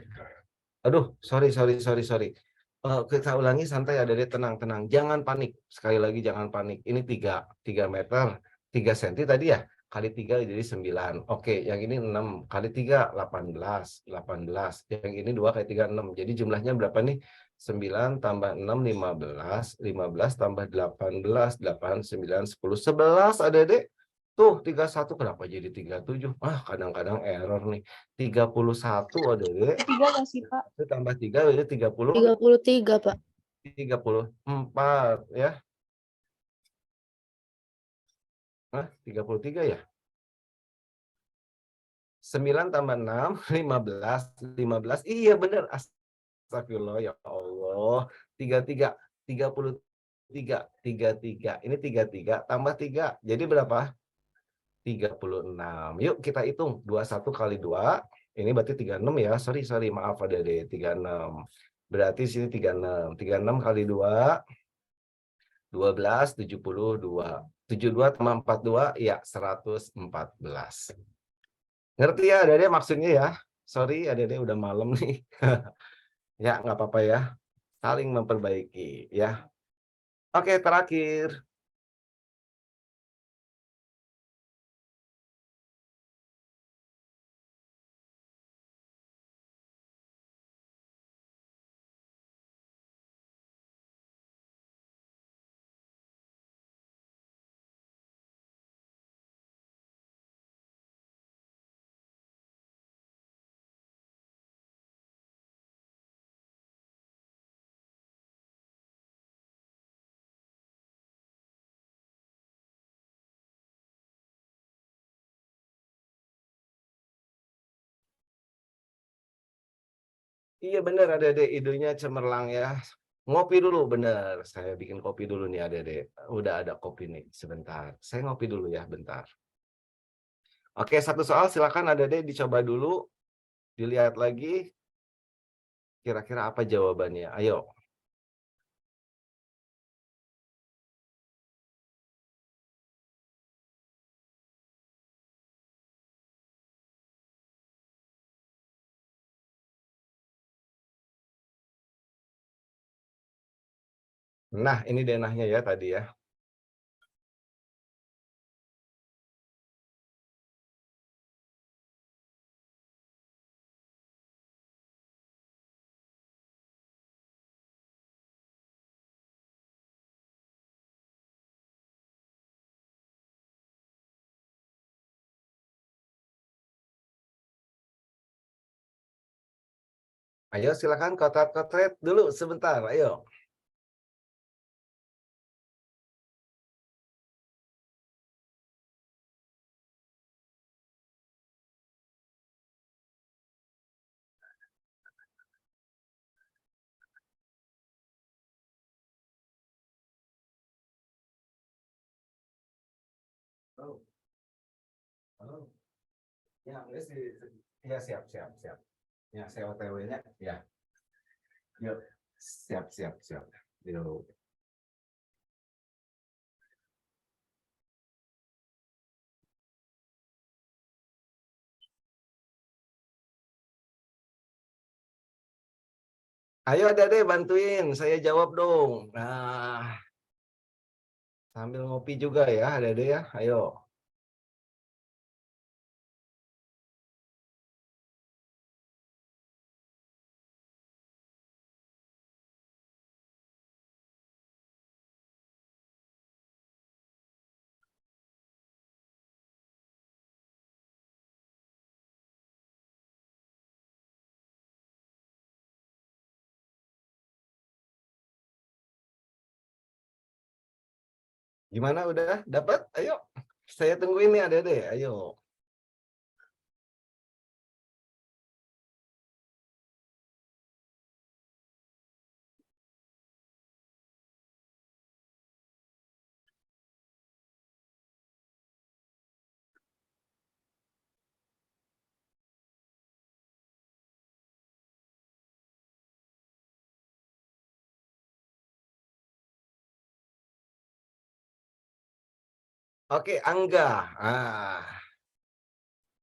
Aduh, sorry. Kita ulangi santai, adik-adik, tenang. Jangan panik. Sekali lagi jangan panik. Ini 3 meter, 3 senti tadi ya. Kali 3 jadi 9. Oke, yang ini 6 kali 3 18. Yang ini 2 kali 3 6. Jadi jumlahnya berapa nih? 9 tambah 6 15. 15 tambah 18, 8, 9, 10, 11 adik-adik. Tuh 31 kenapa jadi 37? Kadang-kadang error nih. 31 adik-adik. 3 nggak sih, Pak? Itu tambah 3 jadi 30. 33, Pak. 34 ya. 33 ya. 9 tambah 6, 15. 15. Iya benar. Astagfirullah ya Allah. 33. 33. 33. Ini 33 tambah 3. Jadi berapa? 36. Yuk kita hitung. 21 kali 2. Ini berarti 36 ya. Sorry, maaf Adik-adik, 36. Berarti sini 36. 36 kali 2, 12, 72. 72 tambah 42, ya 114. Ngerti ya Adik-adik maksudnya ya? Sorry Adik-adik udah malam nih. Ya, nggak apa-apa ya. Saling memperbaiki ya. Oke, terakhir. Iya bener Adik-adik, idenya cemerlang ya. Ngopi dulu, bener. Saya bikin kopi dulu nih Adik-adik. Udah ada kopi nih, sebentar. Saya ngopi dulu ya, bentar. Oke, satu soal silakan Adik-adik dicoba dulu, dilihat lagi, kira-kira apa jawabannya. Ayo. Nah, ini denahnya ya tadi ya. Ayo silakan kotret-kotret dulu sebentar, ayo. Oh, halo. Ya, ya siap. Ya, saya OTW-nya. Ya, yuk. Siap. Yuk. Ayo Adik-adik bantuin, saya jawab dong. Nah, sambil ngopi juga ya Adik-adik ya. Ayo. Gimana udah dapat? Ayo. Saya tungguin nih Adik-adik. Ayo. Oke, Angga.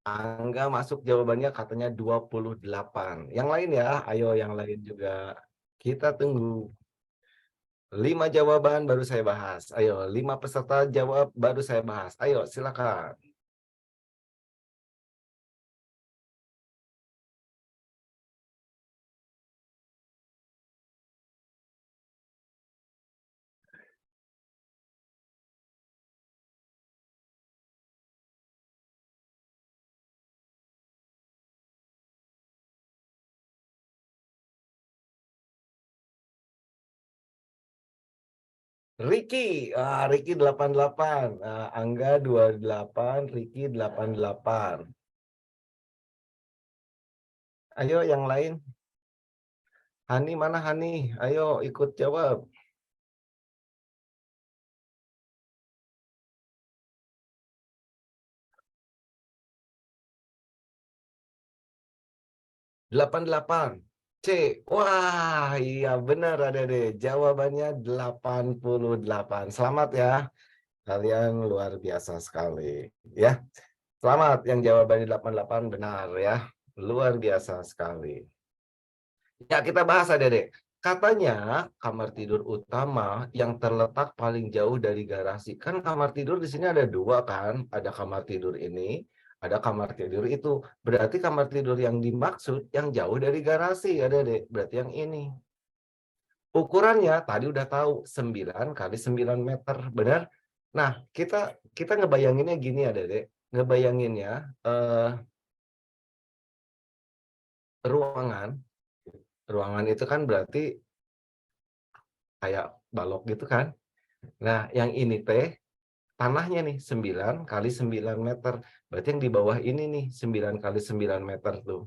Angga masuk jawabannya katanya 28. Yang lain ya, ayo yang lain juga. Kita tunggu. 5 jawaban baru saya bahas. Ayo, 5 peserta jawab baru saya bahas. Ayo, silakan. Ricky, Ricky 88, Angga 28, Ricky 88. Ayo yang lain. Hani mana Hani? Ayo ikut jawab. 88. C. Wah, iya benar Adik-adik. Jawabannya 88. Selamat ya. Kalian luar biasa sekali, ya. Selamat yang jawabannya 88 benar ya. Luar biasa sekali. Ya, kita bahas Adik-adik. Katanya kamar tidur utama yang terletak paling jauh dari garasi. Kan kamar tidur di sini ada dua kan? Ada kamar tidur ini, ada kamar tidur itu. Berarti kamar tidur yang dimaksud yang jauh dari garasi, Adik-adik. Berarti yang ini. Ukurannya tadi udah tahu 9 kali 9 meter, benar? Nah, kita ngebayanginnya gini Adik-adik. Ngebayanginnya ruangan itu kan berarti kayak balok gitu kan. Nah, yang ini teh tanahnya nih 9 kali 9 meter. Berarti yang di bawah ini nih 9 kali 9 meter tuh.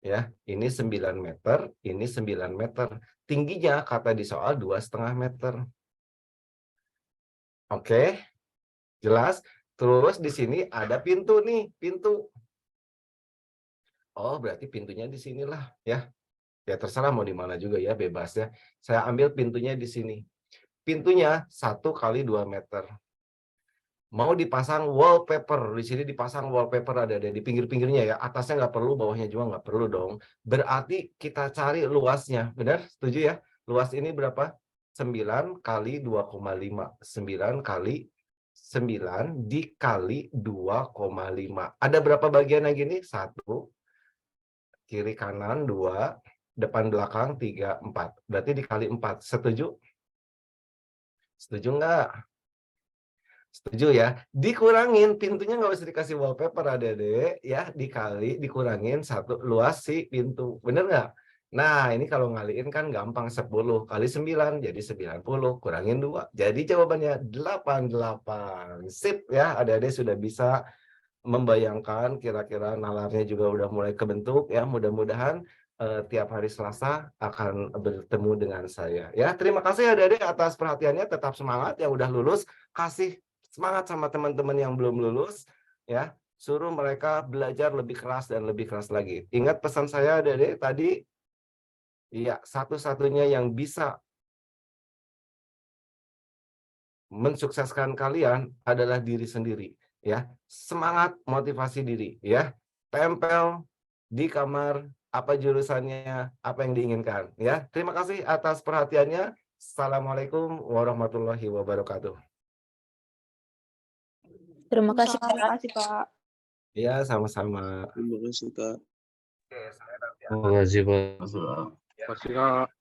Ya, ini 9 meter, ini 9 meter. Tingginya kata di soal 2,5 meter. Oke, jelas? Terus di sini ada pintu nih, pintu. Oh, berarti pintunya di sinilah ya. Ya terserah mau di mana juga ya, bebas ya. Saya ambil pintunya di sini. Pintunya 1 kali 2 meter. Mau dipasang wallpaper, di sini dipasang wallpaper ada di pinggir-pinggirnya ya, atasnya nggak perlu, bawahnya juga nggak perlu dong. Berarti kita cari luasnya, benar? Setuju ya? Luas ini berapa? 9 kali 2,5. 9 kali 9 dikali 2,5. Ada berapa bagiannya gini? 1, kiri kanan 2, depan belakang 3, 4. Berarti dikali 4. Setuju? Setuju nggak? Setuju ya? Dikurangin, pintunya nggak usah dikasih wallpaper Adik-adik ya, dikurangin 1 luas si pintu. Bener nggak? Nah, ini kalau ngaliin kan gampang, 10 kali 9 jadi 90, kurangin 2. Jadi jawabannya 88. Sip ya, Adik-adik sudah bisa membayangkan, kira-kira nalarnya juga udah mulai kebentuk ya. Mudah-mudahan tiap hari Selasa akan bertemu dengan saya ya. Terima kasih Adik-adik atas perhatiannya, tetap semangat yang udah lulus, kasih semangat sama teman-teman yang belum lulus ya. Suruh mereka belajar lebih keras dan lebih keras lagi. Ingat pesan saya Adik-adik tadi, iya, satu-satunya yang bisa mensukseskan kalian adalah diri sendiri ya. Semangat, motivasi diri ya. Tempel di kamar apa jurusannya, apa yang diinginkan ya. Terima kasih atas perhatiannya. Assalamualaikum warahmatullahi wabarakatuh. Terima kasih, Pak. Terima kasih, Pak. Ya, sama-sama. Terima kasih, Kak. Oke, saya nanti Terima kasih, Pak. Masuk, Pak. ya. Terima kasih, Kak.